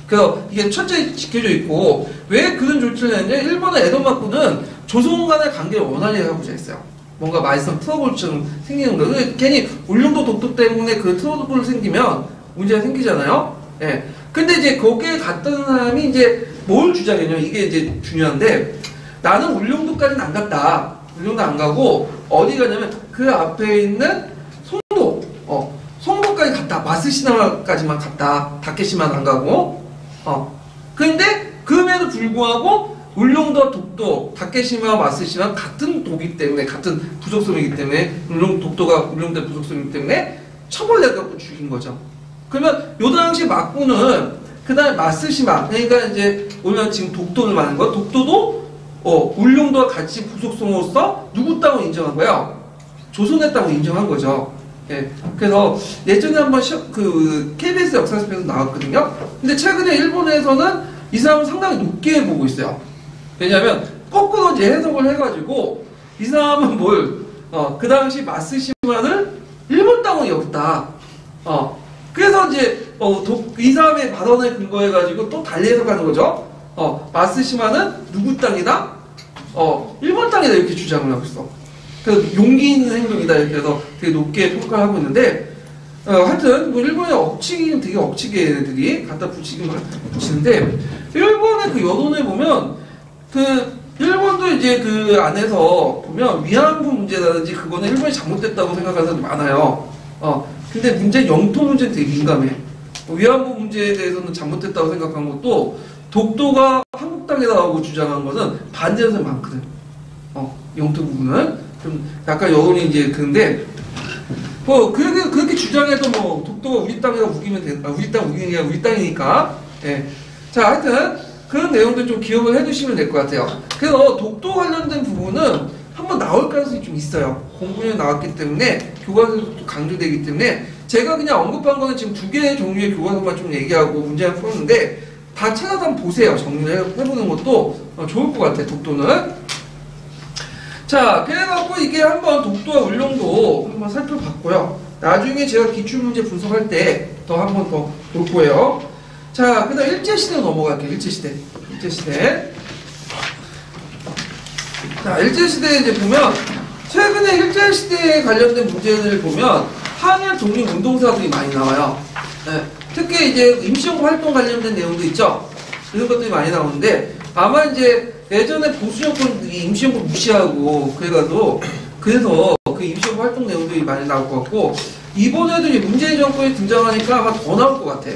A: 그래서 이게 철저히 지켜져 있고, 왜 그런 조치를 했냐? 일본의 에도마쿠는 조선 간의 관계를 원활히 하고자 했어요. 뭔가 말썽 트러블처럼 생기는 거예요. 괜히 울릉도 독도 때문에 그 트러블 생기면 문제가 생기잖아요. 예. 근데 이제 거기에 갔던 사람이 이제 뭘 주장했냐? 이게 이제 중요한데, 나는 울릉도까지는 안 갔다. 울릉도 안 가고 어디 가냐면 그 앞에 있는 송도, 송도까지 갔다. 마스시마까지만 갔다. 다케시마는 안 가고. 근데 그럼에도 불구하고 울릉도, 독도, 다케시마, 마스시마 같은 도기 때문에, 같은 부속섬이기 때문에, 독도가 울릉도 부속섬이기 때문에 처벌해갖고 죽인 거죠. 그러면 요 당시 막부는 그 다음에 마스시마, 그러니까 이제 오늘 지금 독도를 말하는 거, 독도도 울릉도와 같이 부속섬으로서 누구 땅을 인정한 거예요? 조선의 땅을 인정한 거죠. 예. 그래서 예전에 한번 KBS 역사집에서 나왔거든요. 근데 최근에 일본에서는 이 사람을 상당히 높게 보고 있어요. 왜냐면 거꾸로 이제 해석을 해가지고 이 사람은 그 당시 마스시마를 일본 땅으로 여겼다. 그래서 이제 이 사람의 발언에 근거해가지고 또 달리 해석하는 거죠. 마스시마는 누구 땅이다? 일본 땅이다 이렇게 주장을 하고 있어. 그래서 용기 있는 행동이다 이렇게 해서 되게 높게 평가를 하고 있는데, 하여튼 일본의 억치기는 되게 억치게 애들이 갖다 붙이는데, 일본의 그 여론을 보면 일본도 이제 그 안에서 보면 위안부 문제라든지 그거는 일본이 잘못됐다고 생각하는 사람이 많아요. 근데 영토 문제는 되게 민감해. 위안부 문제에 대해서는 잘못됐다고 생각한 것도, 독도가 한국 땅에 나오고 주장한 것은 반대하는 사람이 많거든. 영토 부분은 좀 약간 여론이 이제 그런데, 그렇게 주장해도 독도가 우리 땅이라 우기면 된다. 우리 땅 우기는 게 우리 땅이니까. 예. 자, 하여튼 그런 내용들 좀 기억을 해두시면 될 것 같아요. 그래서 독도 관련된 부분은 한번 나올 가능성이 좀 있어요. 공부에 나왔기 때문에, 교과서에서 강조되기 때문에, 제가 그냥 언급한 거는 지금 2개의 종류의 교과서만 좀 얘기하고 문제를 풀었는데, 다 찾아서 한번 보세요. 정리를 해보는 것도 좋을 것 같아요. 독도는. 자, 그래갖고 이게 한번 독도와 울릉도 한번 살펴봤고요. 나중에 제가 기출문제 분석할 때 더 한번 더 볼 거예요. 자, 그 다음 일제시대로 넘어갈게요. 일제시대. 자, 일제시대에 이제 보면, 최근에 일제시대에 관련된 문제들을 보면, 항일 독립운동사들이 많이 나와요. 네. 특히 이제 임시정부 활동 관련된 내용도 있죠. 이런 것들이 많이 나오는데, 아마 이제 예전에 보수정권이 임시정부 무시하고 그래서 그 임시정부 활동 내용들이 많이 나올 것 같고, 이번에도 이제 문재인 정권이 등장하니까 아마 더 나올 것 같아.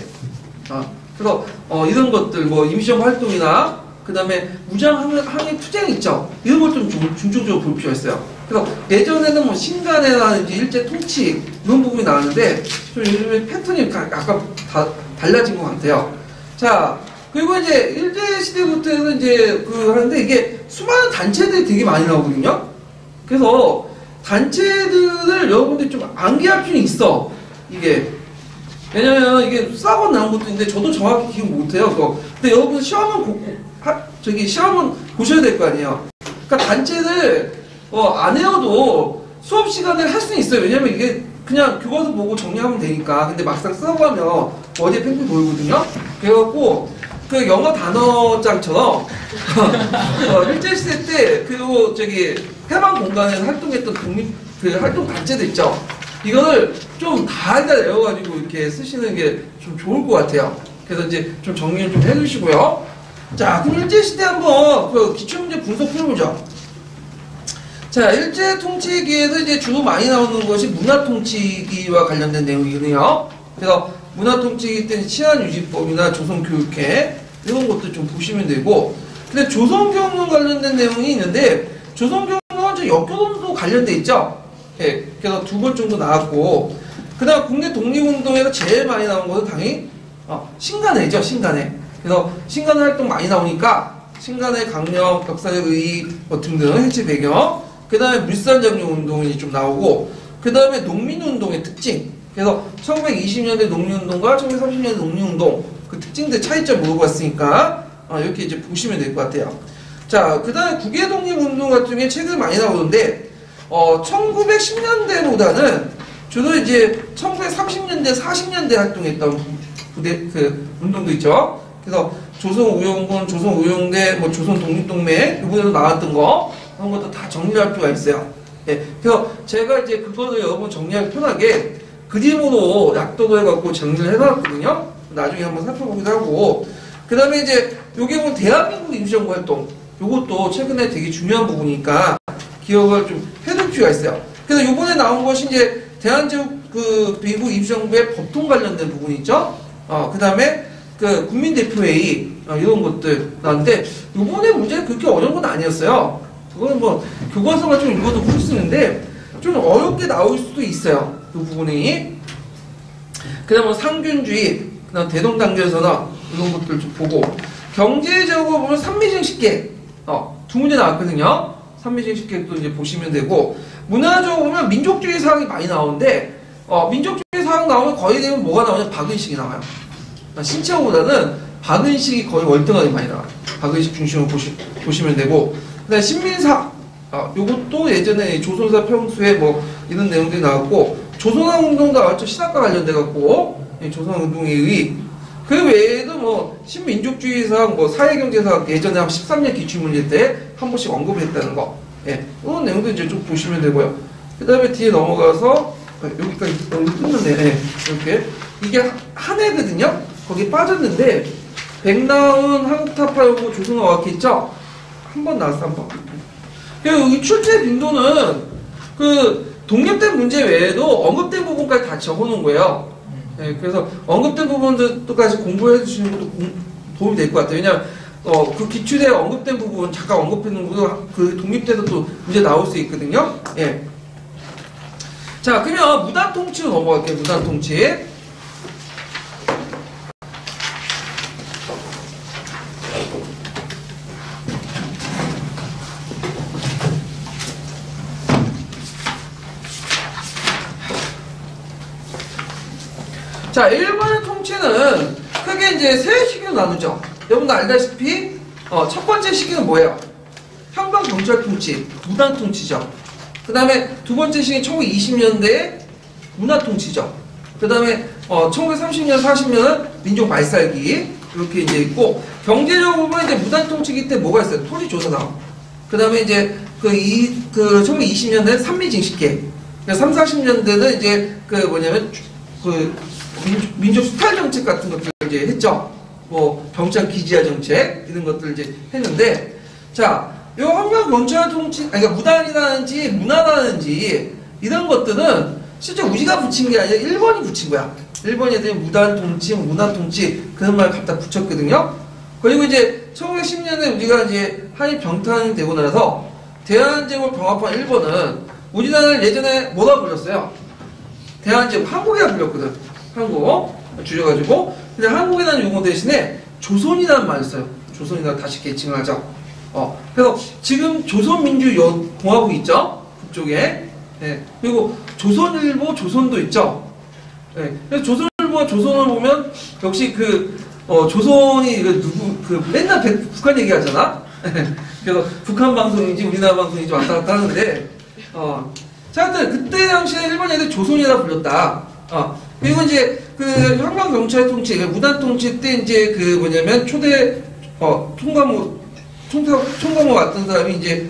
A: 그래서 이런 것들 임시정부 활동이나 그 다음에 무장항일 투쟁 있죠. 이런 걸 좀 중점적으로 볼 필요가 있어요. 그래서 예전에는 신간회라든지 일제 통치 이런 부분이 나왔는데, 좀 요즘에 패턴이 약간 달라진 것 같아요. 자, 그리고 이제 일제 시대부터 해서 이제 하는데, 이게 수많은 단체들이 되게 많이 나오거든요. 그래서 단체들을 여러분들이 좀 암기할 필요는 있어. 이게 왜냐면 이게 수학원 나온 것도 있는데 저도 정확히 기억 못해요. 근데 여러분 시험은 보셔야 될 거 아니에요. 그러니까 단체를 안 외워도 수업 시간에 할 수는 있어요. 왜냐면 이게 그냥 교과서 보고 정리하면 되니까. 근데 막상 쓰라고 하면 어디에 팽팽 돌거든요. 그래갖고 그 영어 단어장처럼 일제시대 때 그리고 해방 공간에서 활동했던 활동 단체들 있죠. 이거를 좀 다 외워가지고 이렇게 쓰시는 게 좀 좋을 것 같아요. 그래서 이제 좀 정리를 좀 해주시고요. 자, 그럼 일제시대 한번 기출문제 분석 풀어보죠. 자, 일제 통치기에서 이제 주로 많이 나오는 것이 문화 통치기와 관련된 내용이거든요. 그래서 문화 통치기 때는 치안유지법이나 조선교육회 이런 것도 좀 보시면 되고, 근데 조선경영 관련된 내용이 있는데, 조선경영은 역교동도 관련돼 있죠. 예, 그래서 2번 정도 나왔고, 그 다음 국내 독립운동에서 제일 많이 나온 것은 당연히 신간회죠. 신간회. 그래서 신간회 활동 많이 나오니까 신간회 강령, 벽사적 의의 등등 해체 배경, 그 다음에 물산장려운동이 좀 나오고, 그 다음에 농민운동의 특징. 그래서 1920년대 농민운동과 1930년대 농민운동 그 특징들 차이점 물어봤으니까 이렇게 이제 보시면 될 것 같아요. 자, 그 다음에 국외독립운동 같은 게 최근에 많이 나오는데, 1910년대보다는 주로 이제 1930년대, 40년대 활동했던 운동도 있죠. 그래서 조선우용군, 조선우용대, 뭐 조선독립동맹 이번에도 나왔던 거 그런 것도 다 정리할 필요가 있어요. 예, 그래서 제가 이제 그거를 여러분 정리하기 편하게 그림으로 약도도 해갖고 정리를 해놨거든요. 나중에 한번 살펴보기도 하고. 그 다음에 이제 요게 보면 대한민국 임시정부 활동 요것도 최근에 되게 중요한 부분이니까 기억을 좀 해둘 필요가 있어요. 그래서 요번에 나온 것이 이제 대한제국 그 미국 임시정부의 법통 관련된 부분이 있죠. 그 다음에 그 국민대표회의 이런 것들 나왔는데 요번에 문제는 그렇게 어려운 건 아니었어요. 그거는 뭐 교과서가 좀 읽어도 풀 수 있는데 좀 어렵게 나올 수도 있어요. 그 부분이. 그 다음 뭐 상균주의, 그 다음 대동단결선언 이런 것들 좀 보고 경제적으로 보면 삼미징식계 두 문제 나왔거든요. 삼미징식계도 이제 보시면 되고 문화적으로 보면 민족주의 사항이 많이 나오는데 민족주의 사항 나오면 거의 되면 뭐가 나오냐 박은식이 나와요. 신체호보다는 박은식이 거의 월등하게 많이 나와요. 박은식 중심으로 보시면 되고 그다음에 신민사 요것도 예전에 조선사 평수에 뭐 이런 내용들이 나왔고 조선왕운동도 나왔죠. 신학과 관련돼 갖고 조선왕운동에 의해 그 외에도 뭐 신민족주의사항 뭐 사회경제사학 예전에 한 13년 기출문제 때 한 번씩 언급을 했다는 거 그런 내용도 이제 좀 보시면 되고요. 그 다음에 뒤에 넘어가서 여기까지 끝났네. 이렇게 이게 한 해거든요. 거기 빠졌는데 백나운 한국타파여고 조선어학회 있죠? 한 번 나왔어, 한 번. 그리고 이 출제 빈도는 그 독립된 문제 외에도 언급된 부분까지 다 적어놓은 거예요. 그래서 언급된 부분들까지 공부해 주시는 것도 도움이 될 것 같아요. 왜냐면 그 기출에 언급된 부분 잠깐 언급했는 부분 그 독립돼서 또 문제 나올 수 있거든요. 예. 자, 그러면 무단통치로 넘어갈게요. 무단통치. 자, 일본의 통치는 크게 이제 세 시기로 나누죠. 여러분도 알다시피 첫 번째 시기는 뭐예요? 형방경찰 통치, 무단 통치죠. 그 다음에 두 번째 시기 1920년대에 문화 통치죠. 그 다음에 1930년, 40년은 민족 말살기 이렇게 이제 있고 경제적으로 보면 이제 무단 통치기 때 뭐가 있어요? 토지 조사 나오. 그 다음에 이제 그 1920년대는 삼미징식계. 3, 40년대는 이제 그 뭐냐면 그 민족 수탈 정책 같은 것들 이제 했죠. 뭐 병장 기지화 정책 이런 것들 이제 했는데 자, 요 한국 경찰 통치 그러니까 무단이라든지 문화라든지 이런 것들은 실제 우리가 붙인 게 아니라 일본이 붙인 거야. 일본 애들이 무단 통치, 문화 통치 그런 말 갖다 붙였거든요. 그리고 이제 1910년에 우리가 이제 한일 병탄이 되고 나서 대한제국을 병합한 일본은 우리나라를 예전에 뭐라 불렀어요? 대한제국 한국이라 불렸거든. 한국 줄여가지고 근데 한국이라는 용어 대신에 조선이라는 말을 써요. 조선이라 다시 계칭을 하죠. 그래서 지금 조선민주공화국 있죠? 그쪽에 그리고 조선일보, 조선도 있죠. 그래서 조선일보와 조선을 보면 역시 조선이 맨날 북한 얘기하잖아. 그래서 북한 방송인지 우리나라 방송인지 왔다 갔다 하는데 자, 하여튼 그때 당시에 일본 애들 조선이라 불렸다. 그리고 이제 그 한국경찰 통치, 무단 통치 때 이제 그 뭐냐면 초대 총괄모 같은 사람이 이제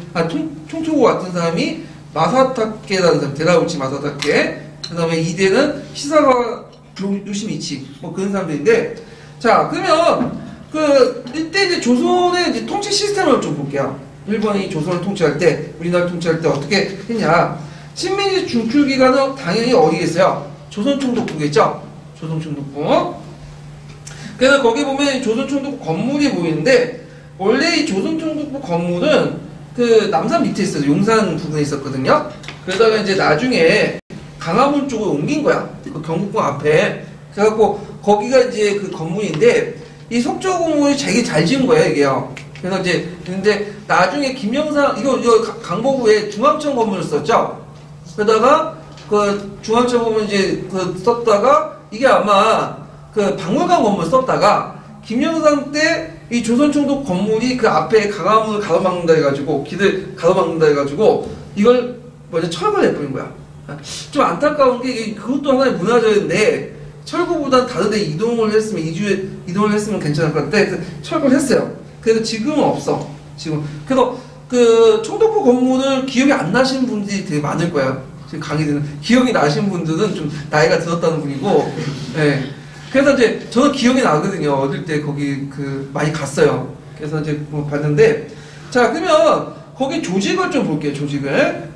A: 총초고 같은 사람이 마사타케라는 사람, 데라우치 마사타케. 그다음에 2대는 시사가 요시미치 뭐 그런 사람들인데 자, 그러면 이때 이제 조선의 이제 통치 시스템을 좀 볼게요. 일본이 조선을 통치할 때, 우리나라를 통치할 때 어떻게 했냐? 식민지 중출 기간은 당연히 어디에 있어요? 조선총독부겠죠? 조선총독부. 그래서 거기 보면 조선총독부 건물이 보이는데 원래 이 조선총독부 건물은 그 남산 밑에 있어요. 용산 부근에 있었거든요. 그러다가 이제 나중에 강화문 쪽으로 옮긴 거야. 그 경복궁 앞에. 그래갖고 거기가 이제 그 건물인데 이 석조 건물이 되게 잘 지은 거예요, 이게요. 그래서 이제 근데 나중에 김영삼 이거 강보구에 중앙청 건물을 썼죠. 그러다가 그 중앙청 건물 이제 썼다가 이게 아마 그 박물관 건물 썼다가 김영삼 때 이 조선총독 건물이 그 앞에 강화문을 가로막는다 해가지고 길을 가로막는다 해가지고 이걸 철거를 해버린 거야. 좀 안타까운 게 그것도 하나의 문화재인데 철거보단 다른 데 이동을 했으면 이동을 했으면 괜찮을 것 같은데 철거를 했어요. 그래서 지금은 없어. 지금 그래서 그 총독부 건물을 기억이 안 나시는 분들이 되게 많을 거예요. 지금 강의 듣는 기억이 나신 분들은 좀 나이가 들었다는 분이고, 예. 그래서 이제 저는 기억이 나거든요. 어릴 때 거기 그 많이 갔어요. 그래서 이제 뭐 봤는데, 자 그러면 거기 조직을 좀 볼게요. 조직을.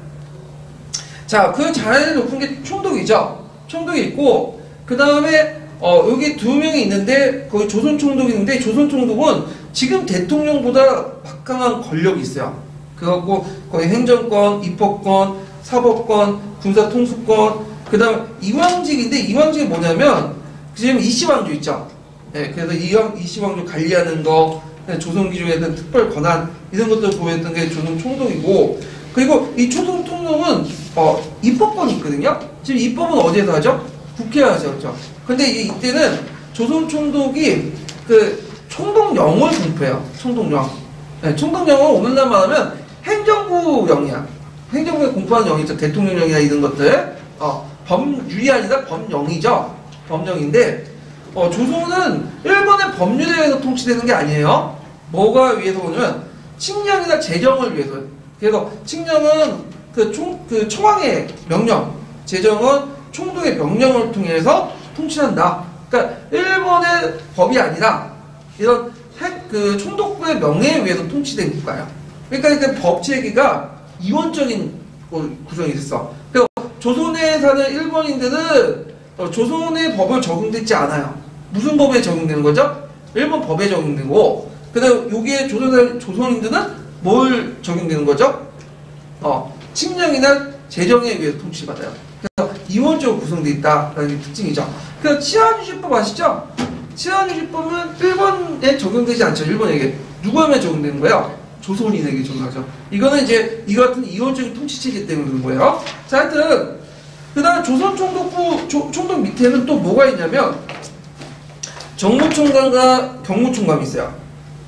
A: 자, 그 자리에 높은 게 총독이죠. 총독이 있고, 그 다음에 여기 두 명이 있는데 거기 조선 총독이 있는데 조선 총독은 지금 대통령보다 막강한 권력이 있어요. 그래갖고 거기 행정권, 입법권, 사법권, 군사통수권, 그 다음 이왕직인데 이왕직이 뭐냐면 지금 이시왕조 있죠. 네, 그래서 이시왕조 관리하는 거, 조선기조에 대한 특별 권한 이런 것들 보였던 게 조선 총독이고, 그리고 이 조선 총독은 입법권이 있거든요. 지금 입법은 어디에서 하죠? 국회에서 하죠, 그렇죠? 근데 이때는 조선 총독이 그 총독령을 공표해요. 총독령. 네, 총독령은 오늘날 말하면 행정부령이야. 행정부에 공포하는 영이 있죠. 대통령령이나 이런 것들. 법률이 아니라 법령이죠. 법령인데, 조선은 일본의 법률에 의해서 통치되는 게 아니에요. 뭐가 위해서 오냐면, 칙령이나 재정을 위해서. 그래서, 칙령은 그 청왕의 명령, 재정은 총독의 명령을 통해서 통치한다. 그러니까, 일본의 법이 아니라, 이런 그 총독부의 명예에 의해서 통치된 국가예요. 그러니까 그 법 체계가 이원적인 구성이 있었어. 그래서 조선에 사는 일본인들은 조선의 법을 적용되지 않아요. 무슨 법에 적용되는 거죠? 일본 법에 적용되고, 그다음 여기에 조선인들은 뭘 적용되는 거죠? 칙령이나 재정에 의해서 통치받아요. 그래서 이원적으로 구성되어 있다라는 게 특징이죠. 그래서 치안유지법 아시죠? 치안유지법은 일본에 적용되지 않죠. 일본에게 누구에게 적용되는 거예요? 조선인에게 적용하죠. 이거는 이제 이 같은 이원적인 통치체계 때문에 그런 거예요. 자, 하여튼 그 다음 조선 총독부 총독 밑에는 또 뭐가 있냐면 정무총감과 경무총감이 있어요.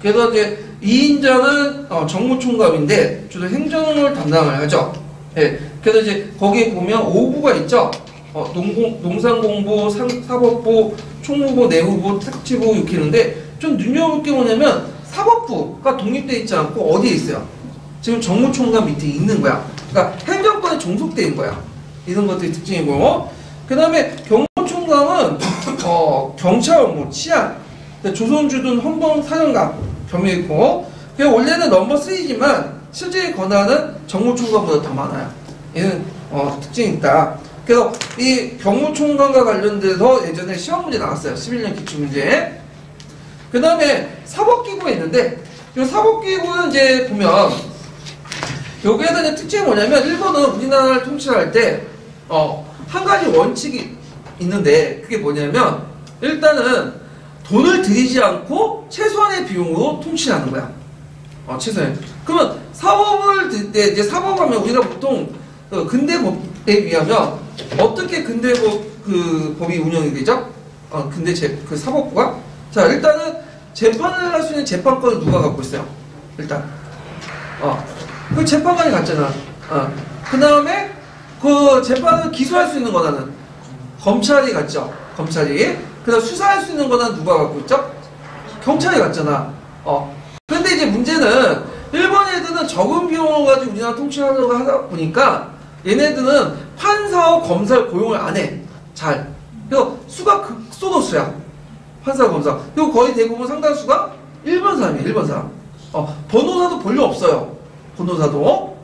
A: 그래서 이제 2인자는 정무총감인데 주로 행정을 담당을 하죠. 예. 그래서 이제 거기에 보면 5부가 있죠. 농산공부, 사법부, 총무부, 내후부, 특지부 이렇게 있는데 좀 눈여볼 게 뭐냐면 사법부가 독립되어 있지 않고 어디에 있어요? 지금 정무총감 밑에 있는 거야. 그러니까 행정권에 종속되어 있는 거야. 이런 것들이 특징이고, 그 다음에 경무총감은 경찰 업무, 치안, 조선주둔 헌법사령관 겸임했고, 원래는 넘버 3지만 실제의 권한은 정무총감보다 더 많아요. 얘는 특징이 있다. 그래서 이 경무총감과 관련돼서 예전에 시험 문제 나왔어요. 11년 기출문제. 그 다음에 사법기구가 있는데, 이 사법기구는 이제 보면, 여기에서 이제 특징이 뭐냐면, 일본은 우리나라를 통치할 때, 한 가지 원칙이 있는데, 그게 뭐냐면, 일단은 돈을 들이지 않고 최소한의 비용으로 통치를 하는 거야. 최소한. 그러면 사법을 들 때, 이제 사법하면 우리가 보통 근대법에 의하면, 어떻게 근대법 법이 운영이 되죠? 근데 그 사법부가? 자, 일단은 재판을 할 수 있는 재판권을 누가 갖고 있어요? 일단. 그 재판관이 갖잖아. 그 다음에 그 재판을 기소할 수 있는 권한은 검찰이 갖죠. 검찰이. 그 다음 수사할 수 있는 권한은 누가 갖고 있죠? 경찰이 갖잖아. 근데 이제 문제는 일본 애들은 적은 비용을 가지고 우리나라 통치하려고 하다 보니까 얘네들은 판사와 검사를 고용을 안 해. 잘. 그래서 수가 극소도수야. 판사, 검사. 그리고 거의 대부분 상당수가 일본 사람이에요. 일본 사람. 변호사도 별로 없어요. 변호사도.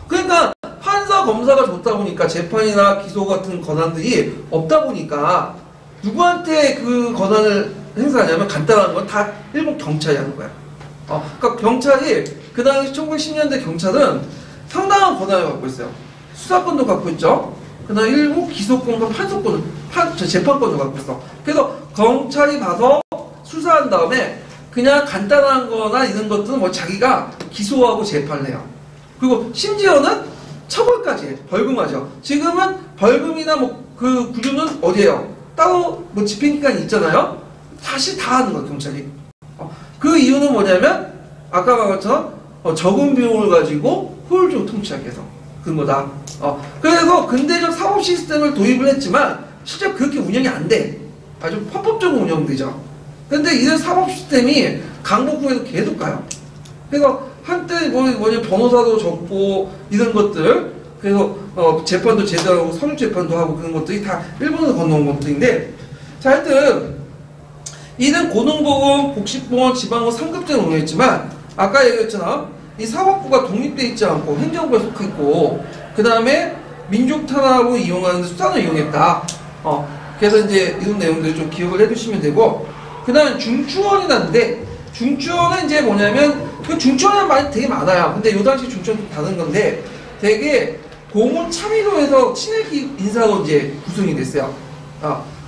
A: 그러니까 판사, 검사가 좋다 보니까 재판이나 기소 같은 권한들이 없다 보니까 누구한테 그 권한을 행사하냐면 간단한 건 다 일본 경찰이 하는 거야. 그러니까 경찰이 그 당시 1910년대 경찰은 상당한 권한을 갖고 있어요. 수사권도 갖고 있죠. 그다음 일부 기소권과 판소권, 재판권도 갖고 있어. 그래서 경찰이 봐서 수사한 다음에 그냥 간단한 거나 이런 것들은 뭐 자기가 기소하고 재판을 해요. 그리고 심지어는 처벌까지 해. 벌금하죠. 지금은 벌금이나 뭐 그 구조는 어디에요? 따로 뭐 집행기관이 있잖아요. 다시 다 하는 거예요, 경찰이. 그 이유는 뭐냐면 아까 말한 것처럼 적은 비용을 가지고 효율적으로 통치하기 위해서 그런 거다. 그래서 근대적 사법 시스템을 도입을 했지만 실제 그렇게 운영이 안 돼. 아주 편법적으로 운영되죠. 근데 이런 사법 시스템이 강북구에서 계속 가요. 그래서 한때 뭐냐 변호사도 적고 이런 것들, 그래서 재판도 제대로 하고 서류 재판도 하고 그런 것들이 다 일본에서 건너온 것들인데, 자, 하여튼 이는 고등법원, 복식법원, 지방법원 3급제로 운영했지만 아까 얘기했잖아. 이 사법부가 독립돼 있지 않고 행정부에 속해 있고, 그 다음에 민족 탄압을 이용하는데 수단을 이용했다. 그래서 이제 이런 내용들 좀 기억을 해두시면 되고, 그 다음에 중추원이라는데, 중추원은 이제 뭐냐면, 그 중추원이라는 말이 되게 많아요. 근데 요 당시 중추원은 좀 다른 건데, 되게 고문 참의로 해서 친일기 인사로 이제 구성이 됐어요.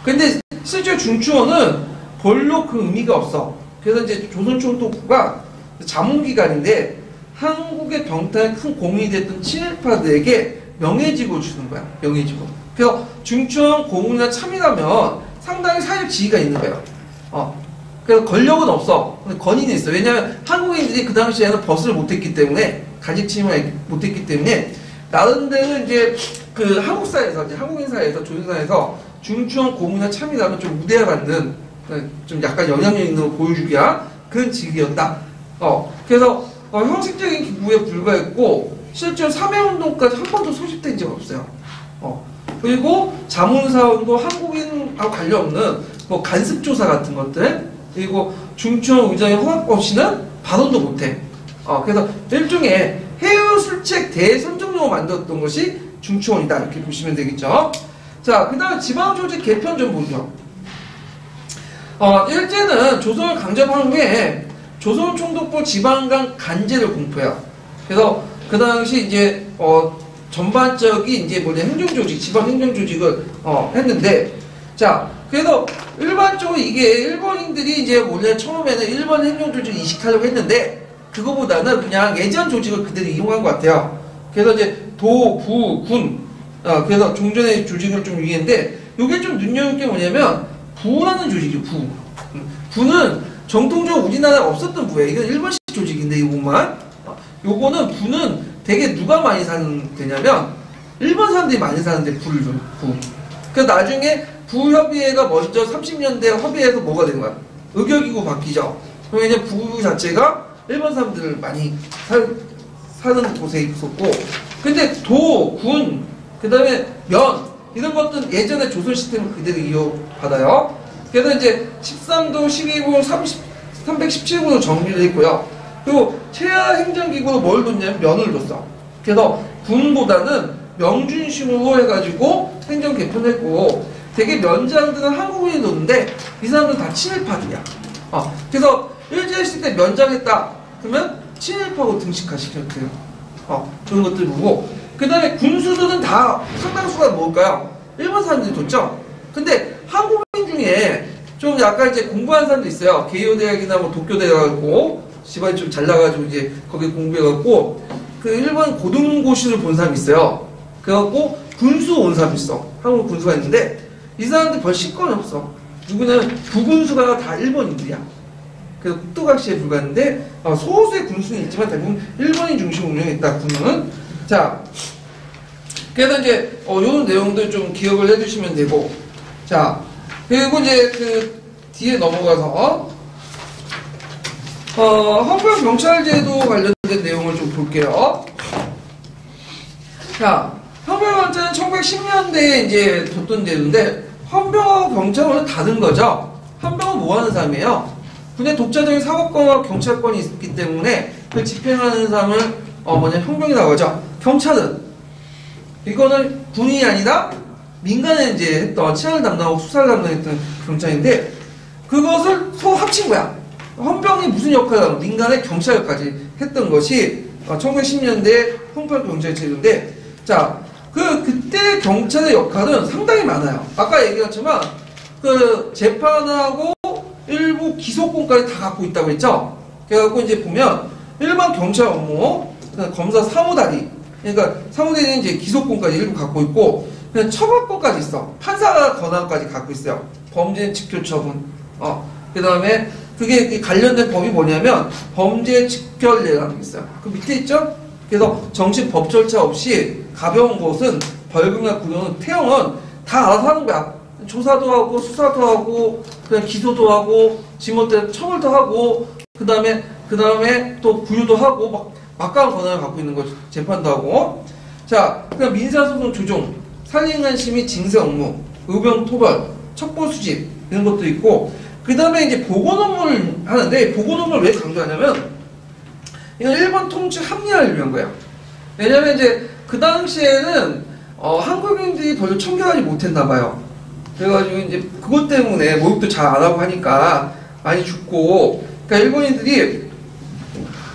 A: 근데 실제 중추원은 별로 그 의미가 없어. 그래서 이제 조선총독부가 자문기관인데, 한국의 병탄에 큰 공이 됐던 친일파들에게 명예직을 주는 거야. 명예직을. 그래서 중추원 고문이나 참의라면 상당히 사회적 지위가 있는 거예요. 그래서 권력은 없어. 근데 권위는 있어. 왜냐하면 한국인들이 그 당시에는 버스를 못했기 때문에, 간직 침입을 못했기 때문에, 나름대로 이제 그 한국 사회에서, 이제 한국인 사회에서, 조선사회에서 중추원 고문이나 참의라면 좀 우대받는, 좀 약간 영향력 있는 걸 보여주기야 그런 직위였다. 그래서 형식적인 기부에 불과했고, 실제로 삼해운동까지 한 번도 소집된 적이 없어요. 그리고 자문사원도 한국인하고 관련 없는 뭐 간습조사 같은 것들, 그리고 중추원 의장의 허락 없이는 발언도 못해. 그래서 일종의 해외술책 대선정용을 만들었던 것이 중추원이다. 이렇게 보시면 되겠죠. 자, 그 다음에 지방조직 개편 좀 보죠. 일제는 조선을 강점한 후에 조선총독부 지방간 간제를 공포해요. 그래서 그 당시 이제 전반적인 이제 뭐냐 행정조직, 지방 행정조직을 했는데, 자, 그래서 일반적으로 이게 일본인들이 이제 원래 처음에는 일본 행정조직을 이식하려고 했는데, 그거보다는 그냥 예전 조직을 그대로 이용한 것 같아요. 그래서 이제 도, 부, 군, 그래서 종전의 조직을 좀 유의했는데, 이게 좀 눈여볼 게 뭐냐면 부라는 조직이죠. 부. 부는 정통적으로 우리나라에 없었던 부예요. 이건 일본식 조직인데, 이거만. 요거는 부는 되게 누가 많이 사는 데냐면 일본 사람들이 많이 사는데, 부를 줘. 부. 그래서 나중에 부협의회가 먼저 30년대 협의해서 뭐가 된 거야? 의결기구 바뀌죠. 그러면 이제 부 자체가 일본 사람들을 많이 사는 곳에 있었고, 근데 도, 군, 그 다음에 면, 이런 것들은 예전에 조선 시스템을 그대로 이어받아요. 그래서 이제 13도, 12부, 317부로 정비를 했고요. 그리고 최하 행정기구로 뭘 뒀냐면 면을 뒀어. 그래서 군보다는 명준식으로 해가지고 행정 개편했고, 되게 면장들은 한국인이 뒀는데 이 사람들은 다 친일파들이야. 그래서 일제시대 때 면장했다 그러면 친일파로 등식화시켰대요. 그런 것들 보고, 그 다음에 군수들은 다 상당수가 뭘까요? 일본 사람들이 뒀죠. 근데 한국인 중에 좀 약간 이제 공부한 사람도 있어요. 개요대학이나 뭐 도쿄대학이고 집안이 좀 잘 나가지고 이제 거기 공부해갖고 그 일본 고등고시를 본 사람이 있어요. 그래갖고 군수 온 사람이 있어. 한국 군수가 있는데 이 사람들 별 식권이 없어. 누구냐면 부군수가 다 일본인들이야. 그래서 국도각시에 불과한데 소수의 군수는 있지만 대부분 일본인 중심으로 운영했다. 군은. 자, 그래서 이제 이런 내용들 좀 기억을 해주시면 되고, 자, 그리고 이제 그 뒤에 넘어가서 헌병 경찰제도 관련된 내용을 좀 볼게요. 자, 헌병 경찰은 1910년대에 이제 뒀던 제도인데, 헌병하고 경찰은 다른 거죠. 헌병은 뭐 하는 사람이에요? 군의 독자적인 사법권과 경찰권이 있기 때문에 그 집행하는 사람을 헌병이라고 하죠. 경찰은 이거는 군이 아니라 민간에 이제 했던 치안을 담당하고 수사를 담당했던 경찰인데, 그것을 합친 거야. 헌병이 무슨 역할을 하고 민간의 경찰까지 했던 것이 1910년대 헌병 경찰 제도인데, 자, 그때 경찰의 역할은 상당히 많아요. 아까 얘기했지만 그 재판하고 일부 기소권까지 다 갖고 있다고 했죠. 그래갖고 이제 보면 일반 경찰 업무, 검사 사무다리, 그러니까 사무대리는 이제 기소권까지 일부 갖고 있고, 그냥 처벌권까지 있어. 판사 권한까지 갖고 있어요. 범죄 직결처분. 그 다음에 그게 관련된 법이 뭐냐면 범죄 직결례라는 게 있어요. 그 밑에 있죠? 그래서 정식 법 절차 없이 가벼운 것은 벌금이나 구형은 태형은 다 알아서 하는 거야. 조사도 하고 수사도 하고 그냥 기소도 하고 지못대 처벌도 하고 그다음에 또 부유도 하고 막 막강한 권한을 갖고 있는 거죠. 재판도 하고. 자, 그다음 민사소송 조정, 산림관 심의 징세 업무, 의병 토벌, 첩보 수집 이런 것도 있고 그다음에 이제 보건 업무를 하는데 보건 업무를 왜 강조하냐면 이건 일본 통치 합리화를 위한 거예요. 왜냐면 이제 그 당시에는 한국인들이 별로 청결하지 못했나 봐요. 그래가지고 이제 그것 때문에 목욕도 잘 안 하고 하니까 많이 죽고, 그러니까 일본인들이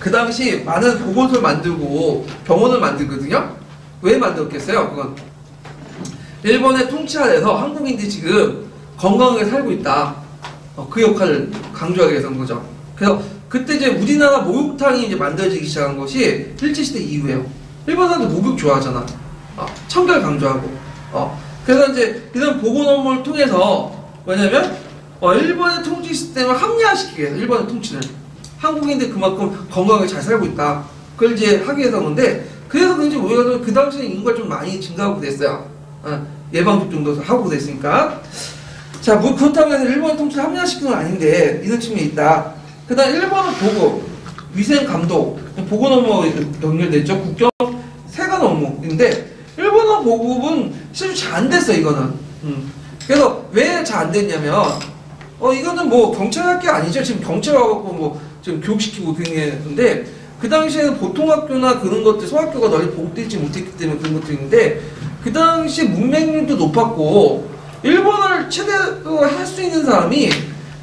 A: 그 당시 많은 보건소를 만들고 병원을 만들거든요. 왜 만들었겠어요? 그건 일본의 통치 아래서 한국인들이 지금 건강하게 살고 있다. 그 역할을 강조하기 위해서 한 거죠. 그래서 그때 이제 우리나라 목욕탕이 이제 만들어지기 시작한 것이 일제시대 이후에요. 일본 사람들 목욕 좋아하잖아. 청결 강조하고. 그래서 이제 이런 보건 업무를 통해서 뭐냐면 일본의 통치 시스템을 합리화시키기 위해서 일본의 통치는 한국인들 그만큼 건강하게 잘 살고 있다. 그걸 이제 하기 위해서 하는데 그래서 그런지 우리가 그 당시에 인구가 좀 많이 증가하고 그랬어요. 예방접종도 하고 그랬으니까. 자, 뭐 그렇다고 해서 일본의 통치를 합리화시키는 건 아닌데 이런 측면이 있다. 그 다음 일본은 보고 위생 감독, 보건 업무가 연결됐죠. 국경 세관 업무인데 일본어 보급은 실제 잘 안 됐어 이거는. 그래서 왜 잘 안 됐냐면 이거는 뭐 경찰 할 게 아니죠. 지금 경찰 와갖고 뭐 지금 교육시키고 그런 게 있는데 그 당시에는 보통학교나 그런 것들 소학교가 널리 보급되지 못했기 때문에 그런 것도 있는데 그 당시 문맹률도 높았고 일본어를 최대로 할 수 있는 사람이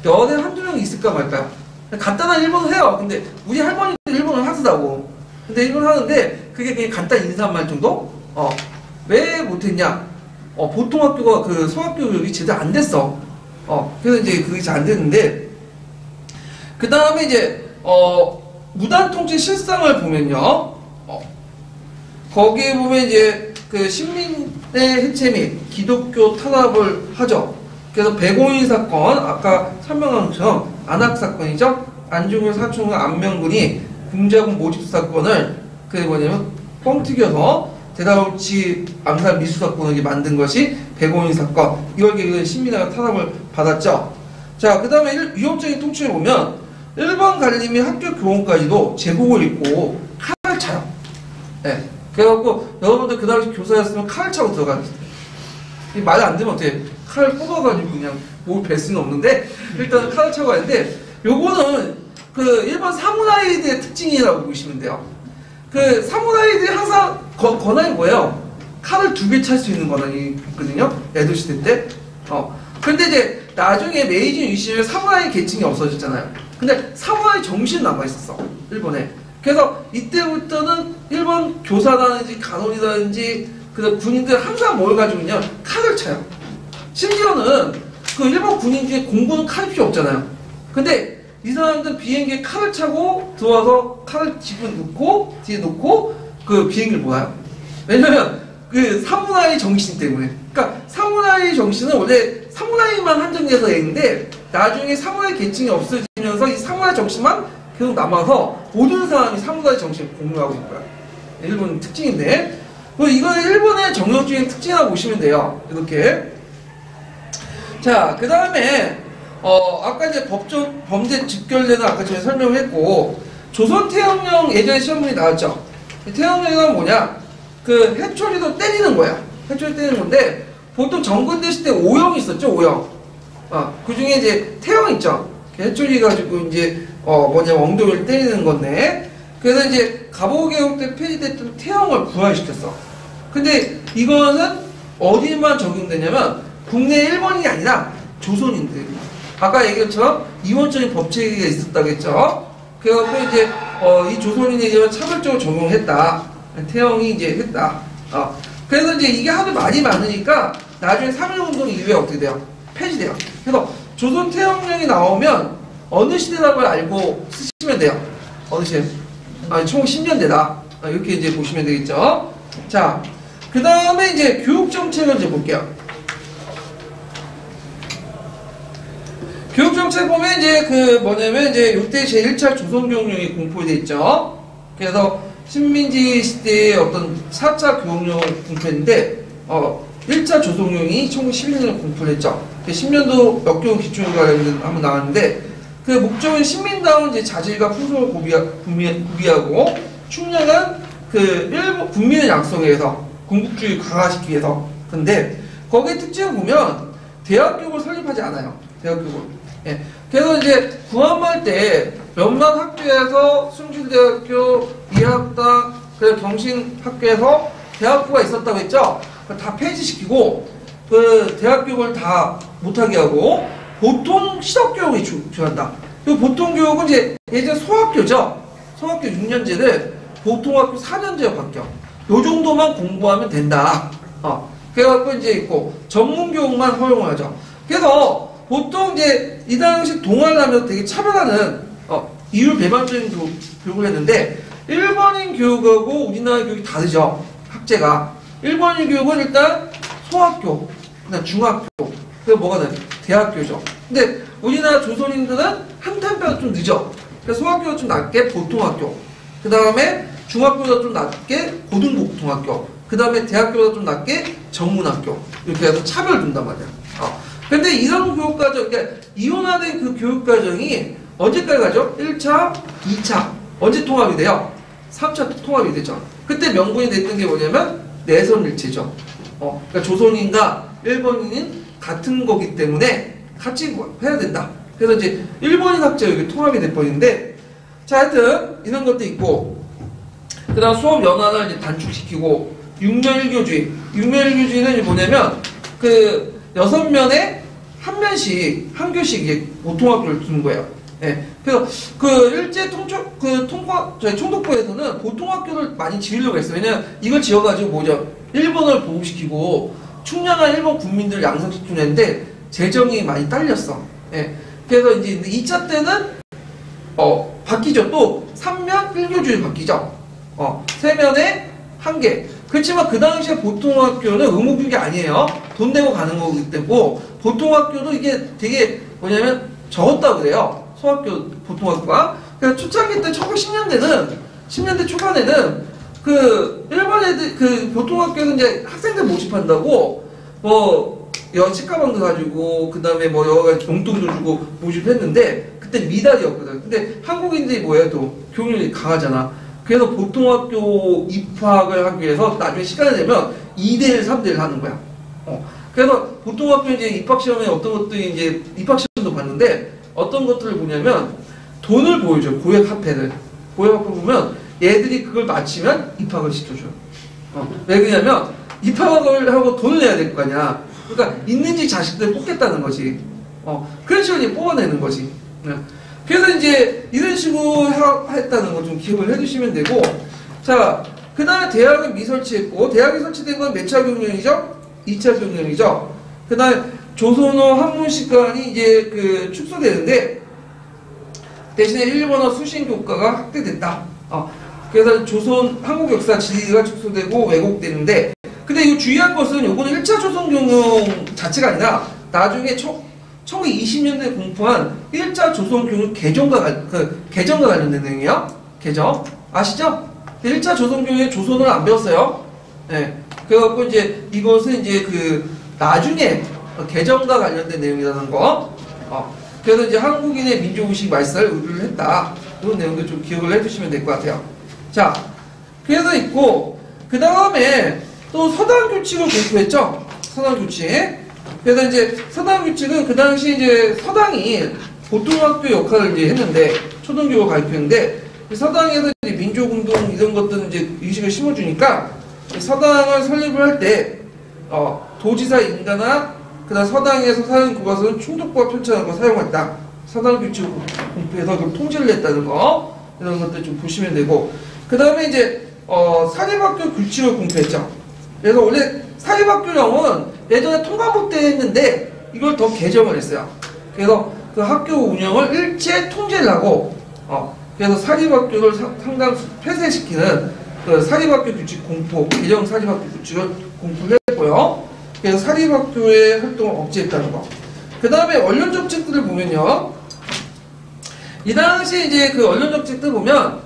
A: 연에 한두 명 있을까 말까요? 간단한 일본어 해요. 근데 우리 할머니도 일본어를 하시다고. 근데 일본어 하는데 그게 그냥 간단 인사말 정도? 왜 못했냐? 보통 학교가 그 소학교 교육이 제대로 안 됐어. 그래서 이제 그게 잘 안 됐는데, 그 다음에 이제, 무단 통치 실상을 보면요. 거기에 보면 이제 그 식민의 해체 및 기독교 탄압을 하죠. 그래서 백오인 사건, 아까 설명한 것처럼 안학 사건이죠. 안중근 사촌과 안명근이 군자군 모집 사건을 그게 뭐냐면 뻥튀겨서 대다우치 암살 미수 사건을 만든 것이 백오인 사건. 이걸 계기로 신민회가 탄압을 받았죠. 자, 그 다음에 위협적인 통치를 보면 일본 관리 및 학교 교원까지도 제복을 입고 칼을 차요. 네. 그래갖고 여러분들 그 당시 교사였으면 칼을 차고 들어가셨어요. 말 안 들으면 어떻게 칼을 뽑아가지고 그냥 뭘 뵐 수는 없는데 일단 칼을 차고 하는데 요거는 그 일본 사무라이들의 특징이라고 보시면 돼요. 그 사무라이들이 항상 권한이 뭐예요? 칼을 2개 찰 수 있는 권한이 있거든요. 에도 시대 때. 근데 이제 나중에 메이지 유신에 사무라이 계층이 없어졌잖아요. 근데 사무라이 정신 남아 있었어. 일본에. 그래서 이때부터는 일본 교사라든지 간원이라든지 그 군인들 항상 뭘 가지고 있냐? 칼을 차요. 심지어는 그 일본 군인 중에 공부는 칼이 필요 없잖아요. 근데 이 사람들은 비행기에 칼을 차고 들어와서 칼을 집어넣고 뒤에 놓고 그 비행기를 몰아요. 왜냐면 그 사무라이 정신 때문에. 그러니까 사무라이 정신은 원래 사무라이만 한정돼서 있는데 나중에 사무라이 계층이 없어지면서 이 사무라이 정신만 계속 남아서 모든 사람이 사무라이 정신을 공유하고 있는 거야. 일본 특징인데 이거는 일본의 정형적인 특징이라고 보시면 돼요. 이렇게. 자, 그 다음에 아까 이제 범죄 직결되는 아까 전에 설명했고 조선 태형령 예전에 시험문이 나왔죠. 태형령은 뭐냐? 그 해초리도 때리는 거야. 해초리 때리는 건데 보통 정근대 시대 오형이 있었죠. 오형. 그 중에 이제 태형 있죠. 해초리 가지고 이제 엉덩이를 때리는 건데 그래서 이제 갑오개혁 때 폐지됐던 태형을 부활시켰어. 근데 이거는 어디만 적용되냐면 국내 일본인이 아니라 조선인들. 아까 얘기했처럼 이원적인 법체계가 있었다겠죠. 그래갖고 이제 이 조선인에게만 차별적으로 적용했다. 태형이 이제 했다. 그래서 이제 이게 하도 많이 많으니까 나중에 3.1운동 이후에 어떻게 돼요? 폐지돼요. 그래서 조선 태형령이 나오면 어느 시대라고 알고 쓰시면 돼요. 어느 시대? 총 10년대다. 이렇게 이제 보시면 되겠죠. 자, 그 다음에 이제 교육정책을 이제 볼게요. 교육정책 보면 이제 그 뭐냐면 이제 이때 제1차 조선교육령이 공포되어 있죠. 그래서 식민지 시대의 어떤 4차 교육령 공포인데 1차 조선교육이 1911년에 공포를 했죠. 10년도 역경 기초교육과 한번 나왔는데 그 목적은 신민다운 이제 자질과 풍속을 구비하고 충량한 그 일본 국민의 약속에 의해서 군국주의 강화시키기 위해서. 근데 거기에 특징을 보면 대학교육을 설립하지 않아요. 대학교육을. 예. 그래서 이제 구한말 때 몇몇 학교에서 숭실대학교, 이학당, 그리고 경신학교에서 대학교가 있었다고 했죠. 다 폐지시키고 그 대학교육을 다 못하게 하고 보통 시덕교육이 주한다. 그 보통 교육은 이제 예전 소학교죠. 소학교 6년제를 보통학교 4년제로 바뀌어. 요 정도만 공부하면 된다. 그래갖고 이제 있고 전문교육만 허용을 하죠. 그래서 보통 이제 이 당시 동아를 하면서 되게 차별하는 이율 배반적인 교육을 했는데 일본인 교육하고 우리나라 교육이 다르죠. 학제가. 일본인 교육은 일단 소학교, 그다음 중학교, 그리고 뭐가 돼? 대학교죠. 근데 우리나라 조선인들은 한 템포가 좀 늦어. 그래서 소학교가 좀 낮게 보통학교, 그 다음에 중학교보다 좀 낮게 고등보통학교, 그 다음에 대학교보다 좀 낮게 전문학교, 이렇게 해서 차별을 준단 말이야. 근데 이런 교육과정, 그러니까 이원화된 그 교육과정이 언제까지 가죠? 1차, 2차. 언제 통합이 돼요? 3차 통합이 되죠. 그때 명분이 됐던 게 뭐냐면 내선일체죠. 그러니까 조선인과 일본인은 같은 거기 때문에 같이 해야 된다. 그래서 이제 일본인 학제가 여기 통합이 돼버리는데, 자, 하여튼 이런 것도 있고, 그 다음 수업 연화를 이제 단축시키고, 6년 1교주의. 6년 1교주의는 뭐냐면, 그 6면에 한 면씩, 한 교씩 이제 보통학교를 두는 거예요. 예. 그래서 그 일제 총독부에서는 보통학교를 많이 지으려고 했어요. 왜냐면 이걸 지어가지고 뭐죠? 일본을 보호시키고 충량한 일본 국민들을 양성시키는데 재정이 많이 딸렸어. 예. 그래서 이제 2차 때는 바뀌죠. 또 3면 1교주의 바뀌죠. 3면에 1개. 그렇지만 그 당시에 보통학교는 의무교육이 아니에요. 돈 내고 가는 거기 때문에 보통학교도 이게 되게 뭐냐면 적었다고 그래요. 소학교, 보통학교가. 그래서 초창기 때 1910년대 초반에는 그 일본 애들 그 보통학교는 이제 학생들 모집한다고 치과방도 가지고 그 다음에 여러 가지 용돈도 주고 모집했는데 그때 미달이었거든. 근데 한국인들이 뭐야 또 교육률이 강하잖아. 그래서 보통학교 입학을 하기 위해서 나중에 시간이 되면 2대1, 3대1 하는 거야. 그래서 보통학교 이제 입학시험에 어떤 것들이 이제 입학시험도 봤는데 어떤 것들을 보냐면 돈을 보여줘. 고액화폐를. 고액화폐 보면 얘들이 그걸 맞히면 입학을 시켜줘요. 왜 그러냐면 입학을 하고 돈을 내야 될 거 아니야. 그러니까 있는지 자식들 뽑겠다는 거지. 그런 식으로 이제 뽑아내는 거지. 그래서 이제 이런 식으로 했다는 거 좀 기억을 해두시면 되고, 자, 그 다음에 대학은 미설치했고, 대학이 설치된 건 몇 차 경영이죠? 2차 경영이죠. 그 다음에 조선어 학문 시간이 이제 그 축소되는데, 대신에 일본어 수신 교과가 확대됐다. 그래서 조선 한국 역사 지리가 축소되고 왜곡되는데, 근데 이거 주의할 것은 요거는 1차 조선 경영 자체가 아니라 나중에 1920년대에 공포한 1차 조선 교육 개정과 관련된 내용이에요. 개정. 아시죠? 1차 조선 교육에 조선을 안 배웠어요. 네. 그래갖고 이제 이것은 이제 그 나중에 개정과 관련된 내용이라는 거. 그래서 이제 한국인의 민족의식 말살을 의뢰를 했다. 이런 내용도 좀 기억을 해주시면 될 것 같아요. 자, 그래서 있고, 그 다음에 또 서당규칙을 공부했죠? 서당규칙. 그래서 이제 서당규칙은 그 당시 이제 서당이 보통학교 역할을 이제 했는데, 초등교육을 가르쳤는데, 서당에서 이제 민족운동 이런 것들은 이제 의식을 심어주니까, 서당을 설립을 할 때, 도지사 인가나, 그 다음 서당에서 사용 교과서는 충독부가 편찬한 거 사용했다. 서당규칙을 공부해서 그걸 통제를 했다는 거, 이런 것들 좀 보시면 되고, 그 다음에 이제, 사립학교 규칙을 공부했죠. 그래서 원래 사립학교령은 예전에 통과부 때 했는데 이걸 더 개정을 했어요. 그래서 그 학교 운영을 일체 통제를 하고 그래서 사립학교를 상당 폐쇄시키는 그 사립학교 규칙 공포, 개정 사립학교 규칙을 공부를 했고요. 그래서 사립학교의 활동을 억제했다는 거. 그 다음에 언론 정책들을 보면요. 이 당시 이제 그 언론 정책들 보면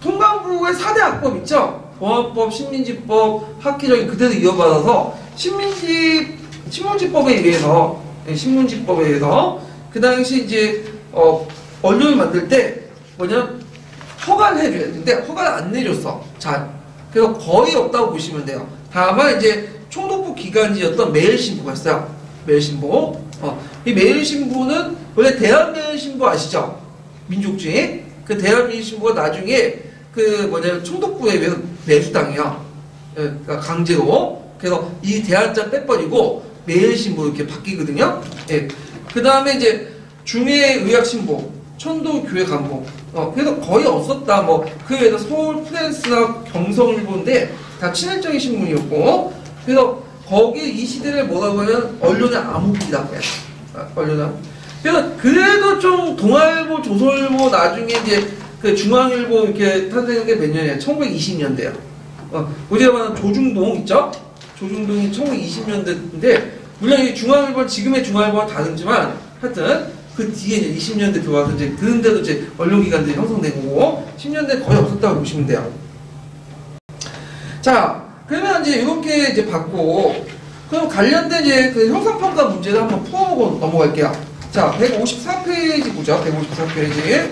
A: 통감부의 4대 악법 있죠? 보안법, 식민지법, 학기적인 그대로 이어받아서 신문지법에 의해서, 신문지법에 의해서 그 당시 이제 언론을 만들 때 뭐냐 허가를 해줘야 되는데 허가를 안 내줬어. 자, 그래서 거의 없다고 보시면 돼요. 다만 이제 총독부 기관지였던 매일신보가 있어요. 매일신보. 이 매일신보는 원래 대한매일신보 아시죠? 민족주의. 그 대한매일신보가 나중에 그 뭐냐 총독부에 의해서 매수당해요. 그러니까 강제로. 그래서 이 대한자 빼버리고 매일신보 이렇게 바뀌거든요. 예. 그 다음에 이제 중해의학신보, 천도교회간보. 그래서 거의 없었다. 뭐 그 외에도 서울 프랜스나 경성일보인데 다 친일적인 신문이었고. 그래서 거기 이 시대를 뭐라고 하면 언론의 암흑기라고 해요. 언론은. 그래도 좀 동아일보, 조선일보 나중에 이제 그 중앙일보 이렇게 탄생한 게 몇 년이에요? 1920년대요. 우리가 말하는 조중동 있죠? 조중동이 1920년대인데 물론 이 중앙일보는 지금의 중앙일보와 다르지만 하여튼 그 뒤에 이제 20년대 들어와서 이제 그런데도 이제 언론기관들이 형성된 거고 10년대 거의 없었다고 보시면 돼요. 자, 그러면 이제 이렇게 이제 받고 그럼 관련된 이제 그 형사평가 문제를 한번 풀어보고 넘어갈게요. 자, 154페이지 보죠. 154페이지.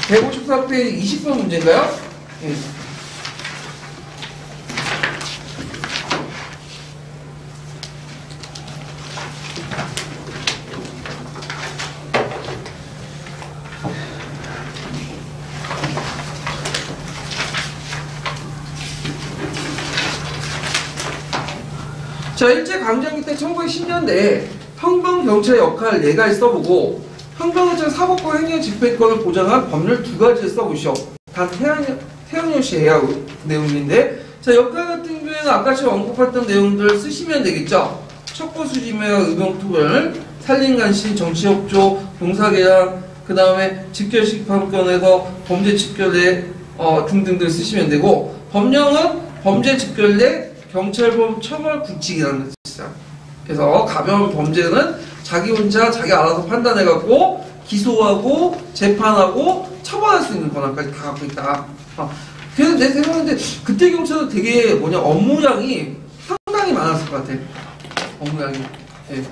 A: (154페이지) 20번 문제인가요? 예. 자, 일제강점기 때 1910년대에 형방경찰의 역할 4가지 써보고 형방경찰 사법권 행정 집행권을 보장한 법률 2가지를 써보시오. 단 태양여시 해야 내용인데 자, 역할 같은 경우에는 아까처럼 언급했던 내용들 쓰시면 되겠죠. 첩보수집매와 의병투를, 산림관신, 정치협조, 농사계약, 그 다음에 직결식판권에서 범죄 직결례 등등들 쓰시면 되고 법령은 범죄 직결례 경찰범 처벌 규칙이라는 게 있어요. 그래서 가벼운 범죄는 자기 혼자 자기 알아서 판단해갖고 기소하고 재판하고 처벌할 수 있는 권한까지 다 갖고 있다. 그래서 내 생각인데 그때 경찰은 되게 업무량이 상당히 많았을 것 같아. 업무량이. 네.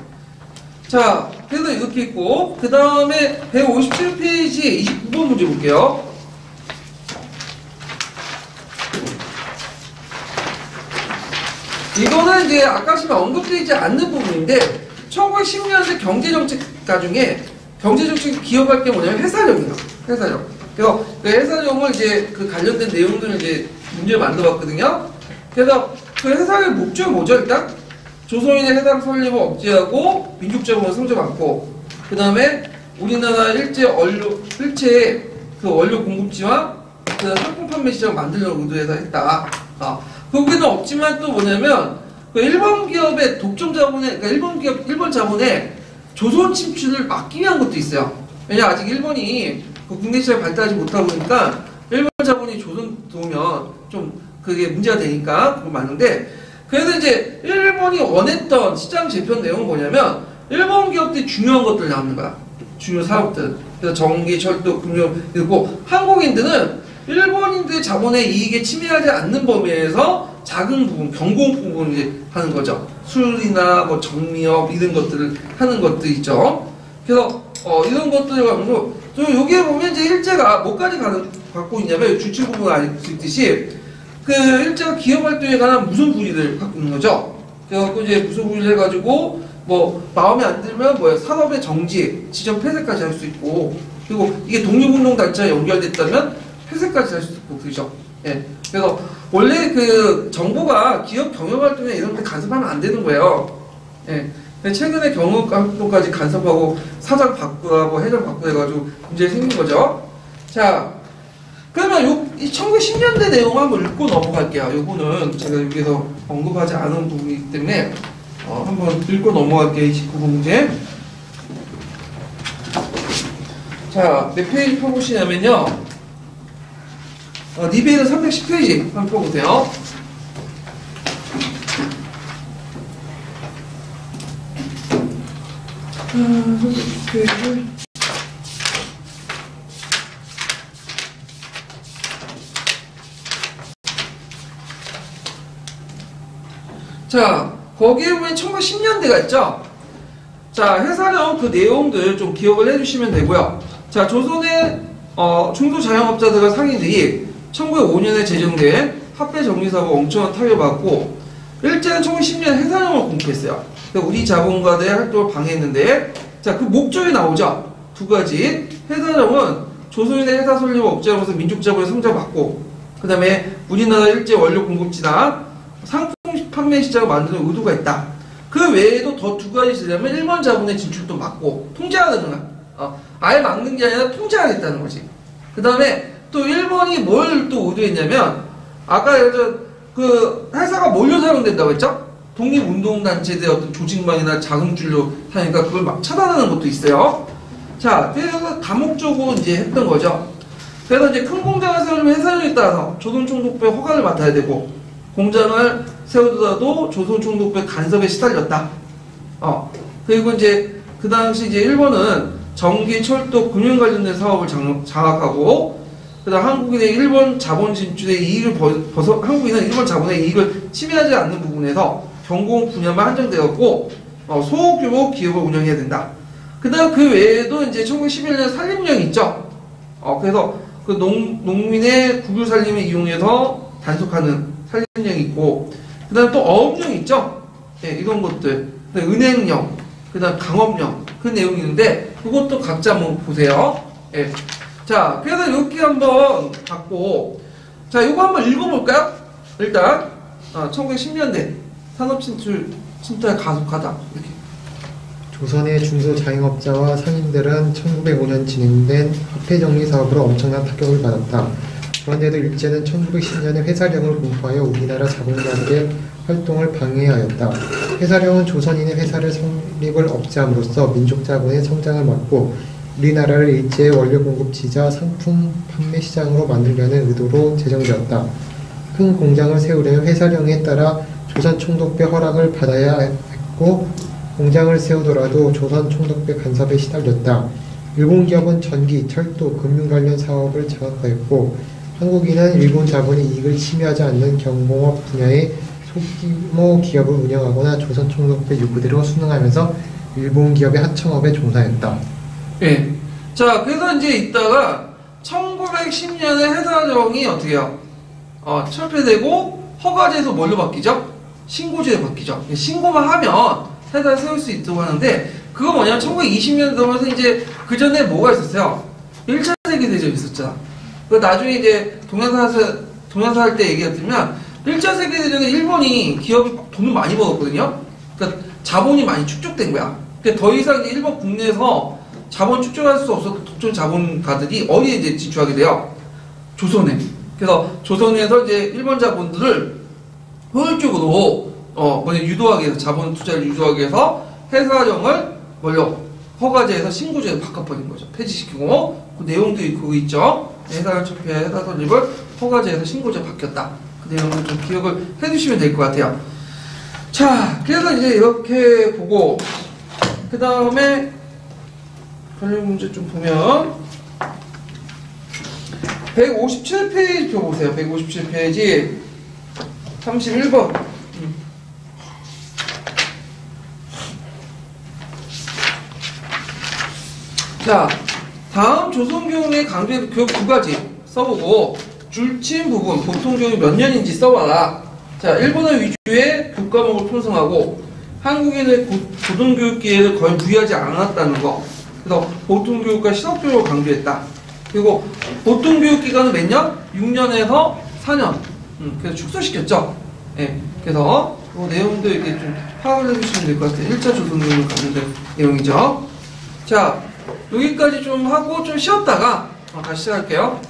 A: 자, 그래서 이렇게 있고 그 다음에 157페이지 29번 문제 볼게요. 이거는 이제 아까 지금 언급되지 않는 부분인데 1910년대 경제정책가 중에 경제정책 기억할 게 뭐냐면 회사령이에요. 회사령. 그래서 그 회사령을 이제 그 관련된 내용들을 이제 문제를 만들어봤거든요. 그래서 그 회사령 목적이 뭐죠? 일단 조선인의 해당 설립을 억제하고 민족자본을 성장 많고 그 다음에 우리나라 일제의 그 원료 공급지와 그 상품 판매 시장을 만들려고 의도해서 했다. 거기는 없지만 또 뭐냐면 그 일본 기업의 독점 자본에 그러니까 일본 자본의 조선 침투를 막기 위한 것도 있어요. 왜냐 아직 일본이 그 국내 시장을 발달하지 못하고 보니까 일본 자본이 조선 들어오면 좀 그게 문제가 되니까 그거 맞는데 그래서 이제 일본이 원했던 시장 재편 내용은 뭐냐면 일본 기업들이 중요한 것들 나오는 거야. 중요한 사업들. 그래서 전기, 철도, 금융 그리고 한국인들은 일본인들의 자본의 이익에 침해하지 않는 범위에서 작은 부분, 경공 부분을 이제 하는 거죠. 술이나 뭐 정미업 이런 것들을 하는 것도 있죠. 그래서 이런 것들을 가지고 또 여기에 보면 이제 일제가 뭐까지 갖고 있냐면 주체 부분 알 수 있듯이 그 일제가 기업 활동에 관한 무슨 불의를 갖고 있는 거죠. 그래갖고 이제 무슨 불의를 해가지고 뭐 마음에 안 들면 뭐야 산업의 정지, 지정 폐쇄까지 할 수 있고 그리고 이게 독립운동 단체와 연결됐다면 폐쇄까지 할 수 있고 그죠. 예. 그래서 원래 그 정부가 기업 경영 활동에 이런 데 간섭하면 안 되는 거예요. 예. 최근에 경영 활동까지 간섭하고 사장 바꾸라고 회장 바꾸고 해가지고 문제 생긴 거죠. 자, 그러면 이 1910년대 내용 한번 읽고 넘어갈게요. 요거는 제가 여기서 언급하지 않은 부분이기 때문에 한번 읽고 넘어갈게요. 29번 문제. 자, 몇 페이지 펴보시냐면요. 리베이드 310페이지 한번 펴보세요. 자, 거기에 보면 1910년대가 있죠? 자, 해사령 그 내용들 좀 기억을 해주시면 되고요. 자, 조선의 중소자영업자들과 상인들이 1905년에 제정된 화폐정리사업에 엄청난 타격을 받고 일제는 1910년에 해사령을 공포했어요. 우리 자본가들의 활동을 방해했는데, 자, 그 목적이 나오죠. 두 가지. 해사령은 조선인의 해사 설립을 억제하면서 민족자본의 성장받고, 그 다음에 우리나라 일제 원료 공급지나 상품 판매 시장을 만드는 의도가 있다. 그 외에도 더 두 가지 있으려면 일본 자본의 진출도 막고 통제하는 거야. 아예 막는 게 아니라 통제하겠다는 거지. 그 다음에 또 일본이 뭘 또 의도했냐면, 아까 그 회사가 몰려 사용된다고 했죠? 독립운동단체들의 어떤 조직망이나 자금줄로 하니까 그걸 막 차단하는 것도 있어요. 자, 그래서 다목적으로 이제 했던 거죠. 그래서 이제 큰 공장을 세우려면 해사령에 따라서 조선총독부의 허가를 맡아야 되고, 공장을 세우더라도 조선총독부의 간섭에 시달렸다. 그리고 이제 그 당시 이제 일본은 전기, 철도, 금융 관련된 사업을 장악하고, 그다음 한국인의 일본 자본 진출의 이익을 한국인은 일본 자본의 이익을 침해하지 않는 부분에서 경공 분야만 한정되었고, 소규모 기업을 운영해야 된다. 그다음 그 외에도 이제 1911년 산림령이 있죠. 그래서 그 농민의 국유 살림을 이용해서 단속하는 산림령이 있고, 그다음 또 어업령이 있죠. 예, 이런 것들. 그다음 은행령, 그다음 강업령, 그 내용이 있는데 그것도 각자 한번 보세요. 예. 자, 그래서 이렇게 한번 봤고, 자, 이거 한번 읽어볼까요? 일단 1910년대 산업 침투가 가속하다. 이렇게.
D: 조선의 중소자영업자와 상인들은 1905년 진행된 화폐정리 사업으로 엄청난 타격을 받았다. 그런데도 일제는 1910년에 회사령을 공포하여 우리나라 자본가들의 활동을 방해하였다. 회사령은 조선인의 회사를 성립을 억제함으로써 민족자본의 성장을 막고 우리나라를 일제의 원료 공급지자 상품 판매 시장으로 만들려는 의도로 제정되었다. 큰 공장을 세우려면 회사령에 따라 조선 총독부의 허락을 받아야 했고, 공장을 세우더라도 조선 총독부의 간섭에 시달렸다. 일본 기업은 전기, 철도, 금융 관련 사업을 장악하였고, 한국인은 일본 자본의 이익을 침해하지 않는 경공업 분야의 소규모 기업을 운영하거나 조선 총독부의 요구대로 순응하면서 일본 기업의 하청업에 종사했다.
A: 예. 자, 그래서 이제 이따가 1910년에 해사령이 어떻게 해요? 철폐되고 허가제에서 뭘로 바뀌죠? 신고제로 바뀌죠. 신고만 하면 회사를 세울 수 있다고 하는데, 그거 뭐냐면 1920년대 넘어서 이제 그 전에 뭐가 있었어요? 1차 세계대전이 있었잖아. 그 나중에 이제 동양사 할 때 얘기가 들면 1차 세계대전에 일본이 기업이 돈을 많이 벌었거든요. 그러니까 자본이 많이 축적된 거야. 그러니까 더 이상 이제 일본 국내에서 자본 축적할 수 없었던 독점 자본가들이 어디에 이제 진출하게 돼요? 조선에. 그래서 조선에서 이제 일본 자본들을 효율적으로 유도하기 위해서, 자본 투자를 유도하기 위해서 해사령을 허가제에서 신고제로 바꿔버린 거죠. 폐지시키고, 그 내용들이 그거 있죠. 해사령 철폐, 해사 설립을 허가제에서 신고제 바뀌었다. 그 내용을 좀 기억을 해두시면 될 것 같아요. 자, 그래서 이제 이렇게 보고, 그 다음에 관련 문제 좀 보면 157페이지 펴보세요. 157페이지 31번. 자, 다음 조선교육의 강조해서 교육 두 가지 써보고, 줄친 부분, 보통 교육이 몇 년인지 써봐라. 자, 일본어 위주의 교과목을 편성하고 한국인의 고등교육 기회를 거의 부여하지 않았다는 거. 그래서 보통교육과 실업교육을 강조했다. 그리고 보통교육 기간은 몇 년? 6년에서 4년. 그래서 축소시켰죠. 예. 그래서 그 내용도 이렇게 좀 파악을 해주시면 될 것 같아요. 1차 조선교육을 관련된 내용이죠. 자, 여기까지 좀 하고 좀 쉬었다가 다시 시작할게요.